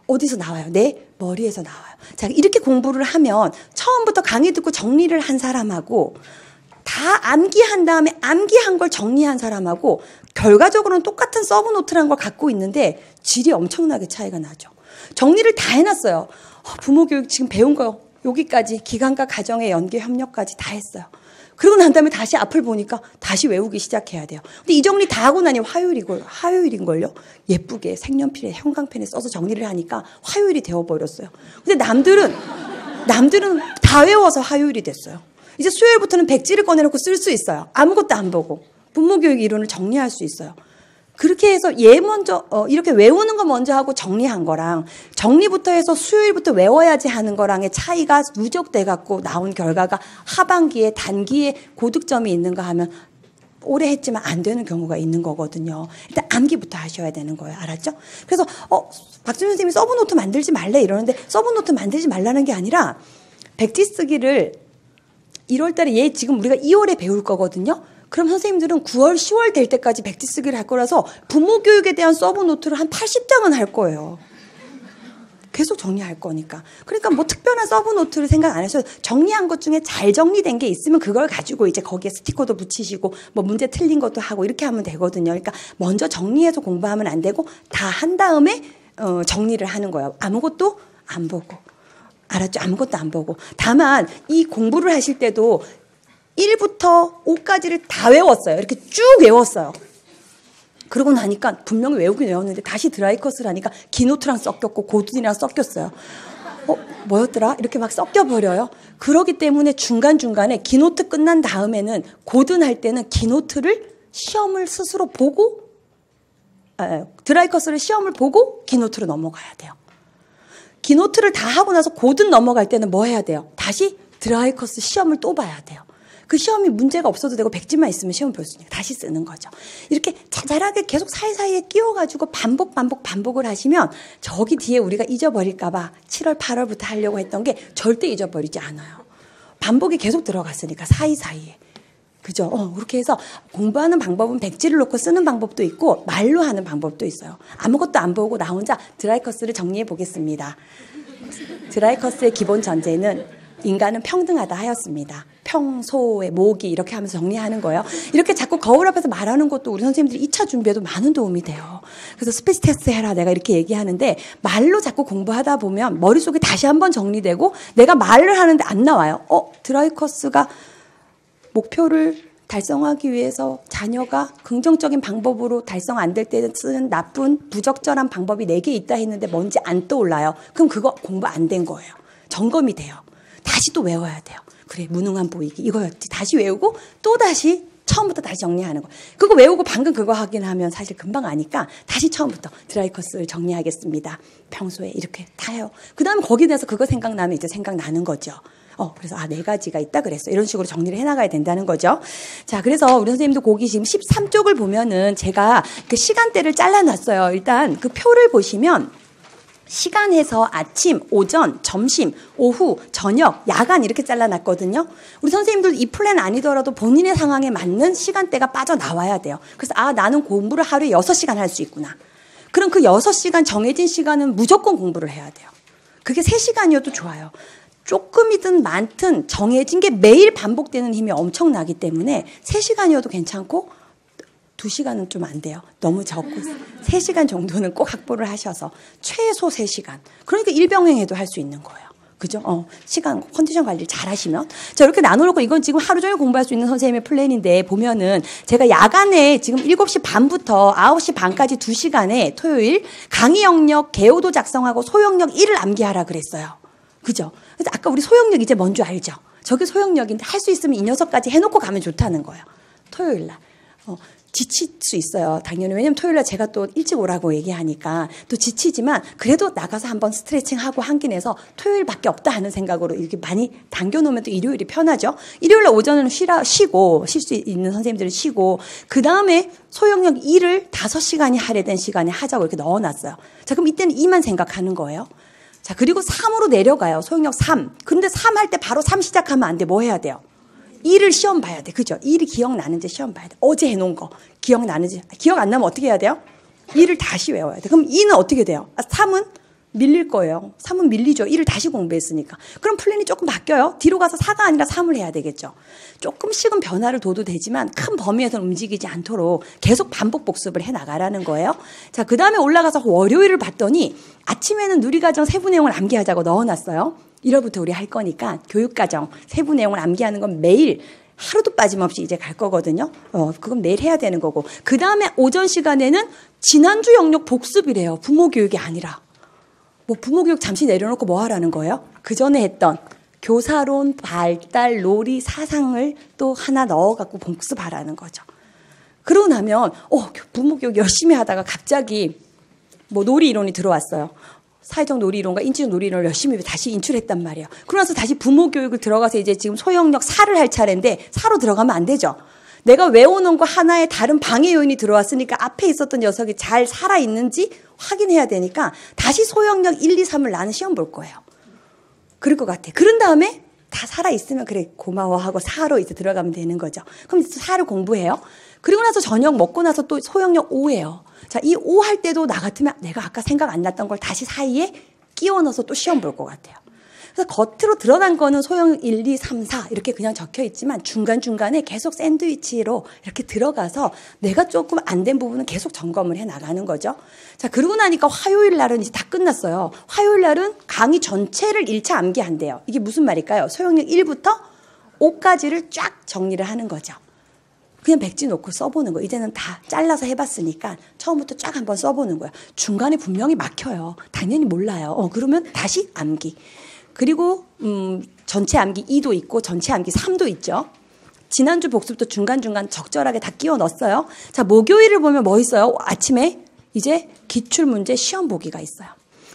어디서 나와요? 내 머리에서 나와요. 자, 이렇게 공부를 하면 처음부터 강의 듣고 정리를 한 사람하고 다 암기한 다음에 암기한 걸 정리한 사람하고 결과적으로는 똑같은 서브노트라는 걸 갖고 있는데 질이 엄청나게 차이가 나죠. 정리를 다 해놨어요. 부모교육 지금 배운 거 여기까지 기관과 가정의 연계 협력까지 다 했어요. 그러고 난 다음에 다시 앞을 보니까 다시 외우기 시작해야 돼요. 근데 이 정리 다 하고 나니 화요일인걸요? 예쁘게 색연필에 형광펜에 써서 정리를 하니까 화요일이 되어버렸어요. 근데 남들은 다 외워서 화요일이 됐어요. 이제 수요일부터는 백지를 꺼내놓고 쓸 수 있어요. 아무것도 안 보고. 부모교육 이론을 정리할 수 있어요. 그렇게 해서 이렇게 외우는 거 먼저 하고 정리한 거랑 정리부터 해서 수요일부터 외워야지 하는 거랑의 차이가 누적돼 갖고 나온 결과가 하반기에 단기에 고득점이 있는가 하면 오래 했지만 안 되는 경우가 있는 거거든요. 일단 암기부터 하셔야 되는 거예요. 알았죠? 그래서 박준현 선생님이 서브노트 만들지 말래 이러는데 서브노트 만들지 말라는 게 아니라 백지 쓰기를 1월 달에 얘 지금 우리가 2월에 배울 거거든요. 그럼 선생님들은 9월, 10월 될 때까지 백지 쓰기를 할 거라서 부모 교육에 대한 서브노트를 한 80장은 할 거예요. 계속 정리할 거니까. 그러니까 뭐 특별한 서브노트를 생각 안 하셔도 정리한 것 중에 잘 정리된 게 있으면 그걸 가지고 이제 거기에 스티커도 붙이시고 뭐 문제 틀린 것도 하고 이렇게 하면 되거든요. 그러니까 먼저 정리해서 공부하면 안 되고 다 한 다음에 정리를 하는 거예요. 아무것도 안 보고. 알았죠? 아무것도 안 보고. 다만 이 공부를 하실 때도 1부터 5까지를 다 외웠어요. 이렇게 쭉 외웠어요. 그러고 나니까 분명히 외우긴 외웠는데 다시 드라이컷을 하니까 기노트랑 섞였고 고든이랑 섞였어요. 뭐였더라? 이렇게 막 섞여버려요. 그러기 때문에 중간중간에 기노트 끝난 다음에는 고든 할 때는 기노트를 시험을 스스로 보고 드라이컷을 시험을 보고 기노트로 넘어가야 돼요. 기노트를 다 하고 나서 고든 넘어갈 때는 뭐 해야 돼요? 다시 드라이커스 시험을 또 봐야 돼요. 그 시험이 문제가 없어도 되고 백지만 있으면 시험 볼 수 있으니까 다시 쓰는 거죠. 이렇게 자잘하게 계속 사이사이에 끼워가지고 반복을 하시면 저기 뒤에 우리가 잊어버릴까 봐 7월, 8월부터 하려고 했던 게 절대 잊어버리지 않아요. 반복이 계속 들어갔으니까 사이사이에. 그죠? 그렇게 해서 공부하는 방법은 백지를 놓고 쓰는 방법도 있고 말로 하는 방법도 있어요. 아무것도 안 보고 나 혼자 드라이커스를 정리해 보겠습니다. 드라이커스의 기본 전제는 인간은 평등하다 하였습니다. 평소의 모기 이렇게 하면서 정리하는 거예요. 이렇게 자꾸 거울 앞에서 말하는 것도 우리 선생님들이 2차 준비에도 많은 도움이 돼요. 그래서 스피치 테스트 해라 내가 이렇게 얘기하는데 말로 자꾸 공부하다 보면 머릿속에 다시 한번 정리되고 내가 말을 하는데 안 나와요. 드라이커스가 목표를 달성하기 위해서 자녀가 긍정적인 방법으로 달성 안 될 때 쓰는 나쁜 부적절한 방법이 4개 있다 했는데 뭔지 안 떠올라요. 그럼 그거 공부 안 된 거예요. 점검이 돼요. 다시 또 외워야 돼요. 그래 무능한 보이기 이거였지. 다시 외우고 또 다시 처음부터 다시 정리하는 거. 그거 외우고 방금 그거 확인하면 사실 금방 아니까 다시 처음부터 드라이커스를 정리하겠습니다. 평소에 이렇게 다 해요. 그 다음에 거기에 대해서 그거 생각나면 이제 생각나는 거죠. 그래서 4가지가 있다 그랬어. 이런 식으로 정리를 해나가야 된다는 거죠. 자, 그래서 우리 선생님도 거기 지금 13쪽을 보면은 제가 그 시간대를 잘라놨어요. 일단 그 표를 보시면 시간에서 아침, 오전, 점심, 오후, 저녁, 야간 이렇게 잘라놨거든요. 우리 선생님들 이 플랜 아니더라도 본인의 상황에 맞는 시간대가 빠져나와야 돼요. 그래서 나는 공부를 하루에 6시간 할 수 있구나. 그럼 그 6시간 정해진 시간은 무조건 공부를 해야 돼요. 그게 3시간이어도 좋아요. 조금이든 많든 정해진 게 매일 반복되는 힘이 엄청나기 때문에 3시간이어도 괜찮고 2시간은 좀 안 돼요. 너무 적고 3시간 정도는 꼭 확보를 하셔서 최소 3시간. 그러니까 일병행해도 할 수 있는 거예요. 그죠? 시간 컨디션 관리를 잘 하시면. 자, 이렇게 나눠놓고 이건 지금 하루 종일 공부할 수 있는 선생님의 플랜인데 보면은 제가 야간에 지금 7시 반부터 9시 반까지 2시간에 토요일 강의 영역 개요도 작성하고 소영역 1을 암기하라 그랬어요. 그죠? 그래서 아까 우리 소영역 이제 뭔 줄 알죠? 저게 소영역인데 할 수 있으면 이 녀석까지 해놓고 가면 좋다는 거예요. 토요일 날. 지칠 수 있어요. 당연히. 왜냐면 토요일 날 제가 또 일찍 오라고 얘기하니까 또 지치지만 그래도 나가서 한번 스트레칭하고 한끼 내서 토요일밖에 없다 하는 생각으로 이렇게 많이 당겨놓으면 또 일요일이 편하죠. 일요일 날 오전에는 쉬고 쉴 수 있는 선생님들은 쉬고 그 다음에 소영역 2를 5시간이 할애된 시간에 하자고 이렇게 넣어놨어요. 자, 그럼 이때는 2만 생각하는 거예요. 자, 그리고 3으로 내려가요. 소영역 3. 근데 3 할 때 바로 3 시작하면 안 돼. 뭐 해야 돼요? 1을 시험 봐야 돼. 그죠? 1이 기억나는지 시험 봐야 돼. 어제 해놓은 거. 기억나는지. 기억 안 나면 어떻게 해야 돼요? 1을 다시 외워야 돼. 그럼 2는 어떻게 돼요? 3은 밀릴 거예요. 3은 밀리죠. 1을 다시 공부했으니까. 그럼 플랜이 조금 바뀌어요. 뒤로 가서 4가 아니라 3을 해야 되겠죠. 조금씩은 변화를 둬도 되지만 큰 범위에서는 움직이지 않도록 계속 반복 복습을 해나가라는 거예요. 자, 그 다음에 올라가서 월요일을 봤더니 아침에는 누리과정 세부 내용을 암기하자고 넣어놨어요. 1월부터 우리 할 거니까 교육과정 세부 내용을 암기하는 건 매일 하루도 빠짐없이 이제 갈 거거든요. 그건 매일 해야 되는 거고. 그 다음에 오전 시간에는 지난주 영역 복습이래요. 부모 교육이 아니라. 뭐 부모 교육 잠시 내려놓고 뭐 하라는 거예요? 그 전에 했던 교사론, 발달, 놀이, 사상을 또 하나 넣어갖고 복습하라는 거죠. 그러고 나면 부모 교육 열심히 하다가 갑자기 뭐 놀이 이론이 들어왔어요. 사회적 놀이 이론과 인지적 놀이 이론을 열심히 다시 인출했단 말이에요. 그러고 나서 다시 부모 교육을 들어가서 이제 지금 소영역 4를 할 차례인데 4로 들어가면 안 되죠. 내가 외워놓은 거 하나에 다른 방해 요인이 들어왔으니까 앞에 있었던 녀석이 잘 살아있는지 확인해야 되니까 다시 소영역 1, 2, 3을 나는 시험 볼 거예요. 그럴 것 같아. 그런 다음에 다 살아있으면 그래 고마워하고 4로 이제 들어가면 되는 거죠. 그럼 4를 공부해요. 그리고 나서 저녁 먹고 나서 또 소영역 5예요. 자, 이 5 할 때도 나 같으면 내가 아까 생각 안 났던 걸 다시 사이에 끼워 넣어서 또 시험 볼 것 같아요. 그래서 겉으로 드러난 거는 소형 1, 2, 3, 4 이렇게 그냥 적혀 있지만 중간중간에 계속 샌드위치로 이렇게 들어가서 내가 조금 안 된 부분은 계속 점검을 해 나가는 거죠. 자, 그러고 나니까 화요일 날은 이제 다 끝났어요. 화요일 날은 강의 전체를 1차 암기한대요. 이게 무슨 말일까요? 소형력 1부터 5까지를 쫙 정리를 하는 거죠. 그냥 백지 놓고 써보는 거예요. 이제는 다 잘라서 해봤으니까 처음부터 쫙 한번 써보는 거예요. 중간에 분명히 막혀요. 당연히 몰라요. 그러면 다시 암기. 그리고 전체 암기 2도 있고 전체 암기 3도 있죠. 지난주 복습도 중간중간 적절하게 다 끼워 넣었어요. 자, 목요일을 보면 뭐 있어요? 아침에 이제 기출문제 시험 보기가 있어요.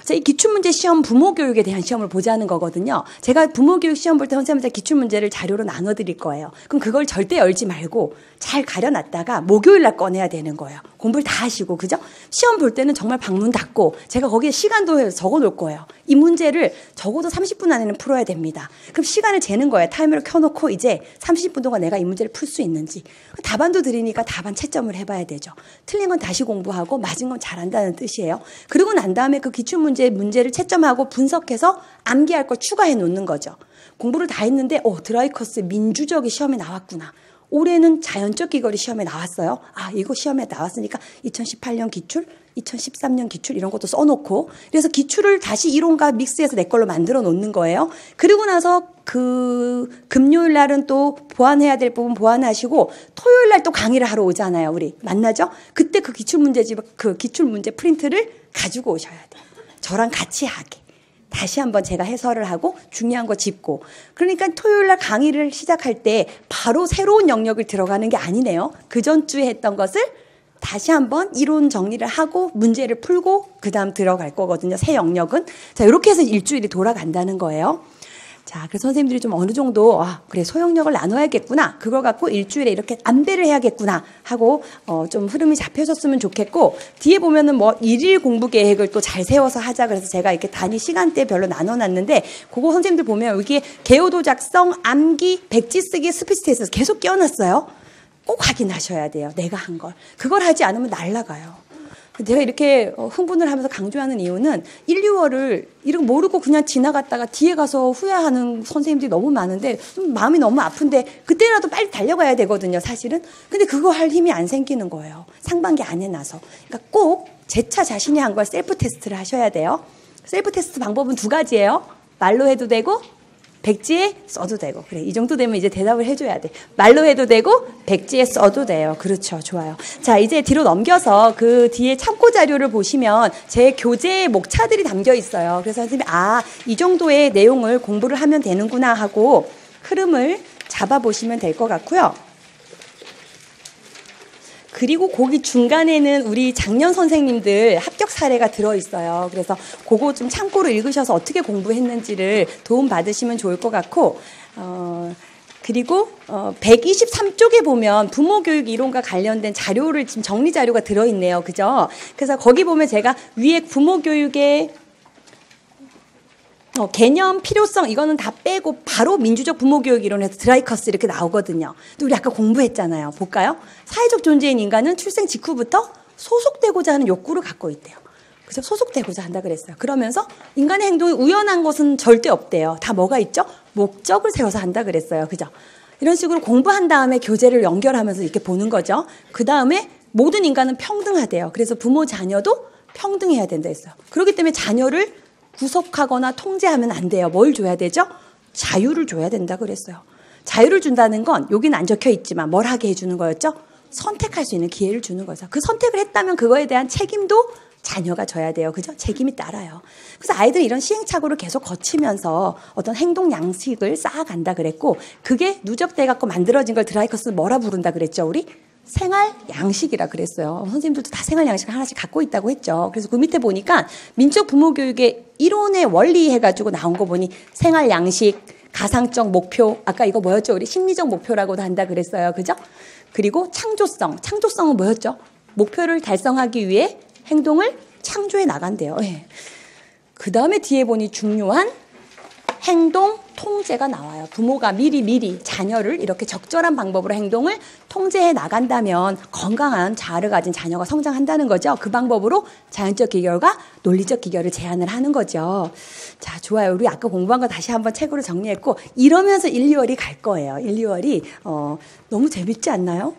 자, 이 기출문제 시험 부모 교육에 대한 시험을 보자는 거거든요. 제가 부모 교육 시험 볼 때 선생님한테 기출문제를 자료로 나눠드릴 거예요. 그럼 그걸 절대 열지 말고 잘 가려놨다가 목요일 날 꺼내야 되는 거예요. 공부를 다 하시고, 그죠? 시험 볼 때는 정말 방문 닫고 제가 거기에 시간도 적어놓을 거예요. 이 문제를 적어도 30분 안에는 풀어야 됩니다. 그럼 시간을 재는 거예요. 타이머를 켜놓고 이제 30분 동안 내가 이 문제를 풀 수 있는지. 답안도 드리니까 답안 채점을 해봐야 되죠. 틀린 건 다시 공부하고 맞은 건 잘한다는 뜻이에요. 그리고 난 다음에 그 기출문제 문제를 채점하고 분석해서 암기할 걸 추가해 놓는 거죠. 공부를 다 했는데 드라이커스 민주적이 시험에 나왔구나. 올해는 자연적 기거리 시험에 나왔어요. 이거 시험에 나왔으니까 2018년 기출, 2013년 기출 이런 것도 써놓고 그래서 기출을 다시 이론과 믹스해서 내 걸로 만들어 놓는 거예요. 그리고 나서 그 금요일 날은 또 보완해야 될 부분 보완하시고 토요일 날 또 강의를 하러 오잖아요. 우리 만나죠? 그때 그 기출 문제 프린트를 가지고 오셔야 돼요. 저랑 같이 하게. 다시 한번 제가 해설을 하고 중요한 거 짚고. 그러니까 토요일 날 강의를 시작할 때 바로 새로운 영역을 들어가는 게 아니네요. 그 전주에 했던 것을 다시 한번 이론 정리를 하고 문제를 풀고 그다음 들어갈 거거든요. 새 영역은. 자, 이렇게 해서 일주일이 돌아간다는 거예요. 자, 그래서 선생님들이 좀 어느 정도 그래 소영역을 나눠야겠구나. 그걸 갖고 일주일에 이렇게 안배를 해야겠구나 하고 좀 흐름이 잡혀졌으면 좋겠고 뒤에 보면은 뭐 일일 공부 계획을 또 잘 세워서 하자 그래서 제가 이렇게 단위 시간대별로 나눠놨는데 그거 선생님들 보면 여기 개요도 작성, 암기, 백지 쓰기, 스피치 테스트 계속 끼워놨어요. 꼭 확인하셔야 돼요. 내가 한 걸. 그걸 하지 않으면 날아가요. 내가 이렇게 흥분을 하면서 강조하는 이유는 1, 2월을 이런 모르고 그냥 지나갔다가 뒤에 가서 후회하는 선생님들이 너무 많은데 마음이 너무 아픈데 그때라도 빨리 달려가야 되거든요, 사실은. 근데 그거 할 힘이 안 생기는 거예요. 상반기 안 해놔서. 그러니까 꼭 제 차 자신이 한 걸 셀프 테스트를 하셔야 돼요. 셀프 테스트 방법은 2가지예요. 말로 해도 되고 백지에 써도 되고. 그래, 이 정도 되면 이제 대답을 해줘야 돼. 말로 해도 되고 백지에 써도 돼요. 그렇죠. 좋아요. 자, 이제 뒤로 넘겨서 그 뒤에 참고 자료를 보시면 제 교재의 목차들이 담겨 있어요. 그래서 선생님이 이 정도의 내용을 공부를 하면 되는구나 하고 흐름을 잡아보시면 될 것 같고요. 그리고 거기 중간에는 우리 작년 선생님들 합격 사례가 들어있어요. 그래서 그거 좀 참고로 읽으셔서 어떻게 공부했는지를 도움받으시면 좋을 것 같고 그리고 123쪽에 보면 부모교육 이론과 관련된 자료를 지금 정리 자료가 들어있네요. 그죠? 그래서 거기 보면 제가 위에 부모교육의 개념, 필요성 이거는 다 빼고 바로 민주적 부모교육 이론에서 드라이커스 이렇게 나오거든요. 또 우리 아까 공부했잖아요. 볼까요? 사회적 존재인 인간은 출생 직후부터 소속되고자 하는 욕구를 갖고 있대요. 그래서 소속되고자 한다 그랬어요. 그러면서 인간의 행동이 우연한 것은 절대 없대요. 다 뭐가 있죠? 목적을 세워서 한다 그랬어요. 그죠? 이런 식으로 공부한 다음에 교재를 연결하면서 이렇게 보는 거죠. 그 다음에 모든 인간은 평등하대요. 그래서 부모 자녀도 평등해야 된다 했어요. 그렇기 때문에 자녀를 구속하거나 통제하면 안 돼요. 뭘 줘야 되죠? 자유를 줘야 된다 그랬어요. 자유를 준다는 건 여기는 안 적혀 있지만 뭘 하게 해주는 거였죠? 선택할 수 있는 기회를 주는 거죠. 그 선택을 했다면 그거에 대한 책임도 자녀가 져야 돼요. 그죠? 책임이 따라요. 그래서 아이들이 이런 시행착오를 계속 거치면서 어떤 행동 양식을 쌓아간다 그랬고 그게 누적돼 갖고 만들어진 걸 드라이커스는 뭐라 부른다 그랬죠? 우리? 생활 양식이라 그랬어요. 선생님들도 다 생활 양식을 하나씩 갖고 있다고 했죠. 그래서 그 밑에 보니까 민족 부모 교육의 이론의 원리 해가지고 나온 거 보니 생활 양식, 가상적 목표, 아까 이거 뭐였죠? 우리 심리적 목표라고도 한다 그랬어요. 그죠? 그리고 창조성. 창조성은 뭐였죠? 목표를 달성하기 위해 행동을 창조해 나간대요. 네. 그 다음에 뒤에 보니 중요한 행동 통제가 나와요. 부모가 미리 자녀를 이렇게 적절한 방법으로 행동을 통제해 나간다면 건강한 자아를 가진 자녀가 성장한다는 거죠. 그 방법으로 자연적 기결과 논리적 기결을 제안을 하는 거죠. 자, 좋아요. 우리 아까 공부한 거 다시 한번 책으로 정리했고 이러면서 1, 2월이 갈 거예요. 1, 2월이 너무 재밌지 않나요?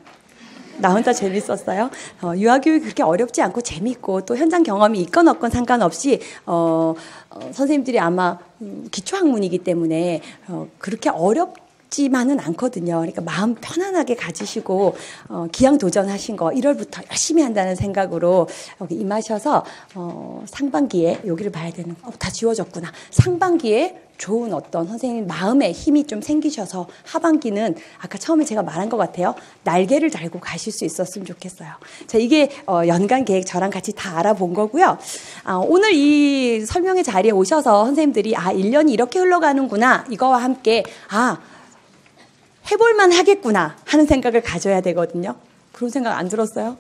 나 혼자 재밌었어요. 유아교육이 그렇게 어렵지 않고 재밌고 또 현장 경험이 있건 없건 상관없이 선생님들이 아마 기초학문이기 때문에 그렇게 어렵지만은 않거든요. 그러니까 마음 편안하게 가지시고 기왕 도전하신 거 1월부터 열심히 한다는 생각으로 여기 임하셔서 상반기에 여기를 봐야 되는 다 지워졌구나. 상반기에 좋은 어떤 선생님 마음에 힘이 좀 생기셔서 하반기는 아까 처음에 제가 말한 것 같아요. 날개를 달고 가실 수 있었으면 좋겠어요. 자, 이게 연간 계획 저랑 같이 다 알아본 거고요. 오늘 이 설명회 자리에 오셔서 선생님들이 1년이 이렇게 흘러가는구나. 이거와 함께 해볼만 하겠구나 하는 생각을 가져야 되거든요. 그런 생각 안 들었어요?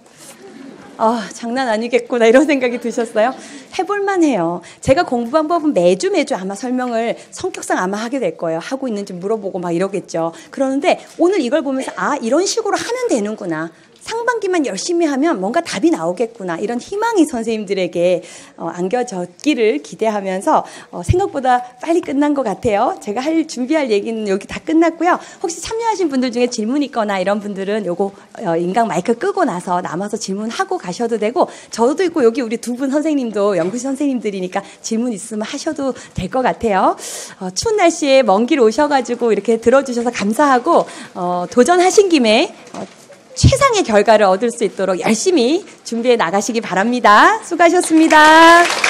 장난 아니겠구나 이런 생각이 드셨어요? 해볼만 해요. 제가 공부 방법은 매주 아마 설명을 성격상 아마 하게 될 거예요. 하고 있는지 물어보고 막 이러겠죠. 그러는데 오늘 이걸 보면서 이런 식으로 하면 되는구나. 상반기만 열심히 하면 뭔가 답이 나오겠구나 이런 희망이 선생님들에게 안겨졌기를 기대하면서 생각보다 빨리 끝난 것 같아요. 제가 준비할 얘기는 여기 다 끝났고요. 혹시 참여하신 분들 중에 질문 있거나 이런 분들은 요거 인강 마이크 끄고 나서 남아서 질문하고 가셔도 되고, 저도 있고 여기 우리 두 분 선생님도 연구실 선생님들이니까 질문 있으면 하셔도 될 것 같아요. 추운 날씨에 먼 길 오셔가지고 이렇게 들어주셔서 감사하고, 도전하신 김에 최상의 결과를 얻을 수 있도록 열심히 준비해 나가시기 바랍니다. 수고하셨습니다.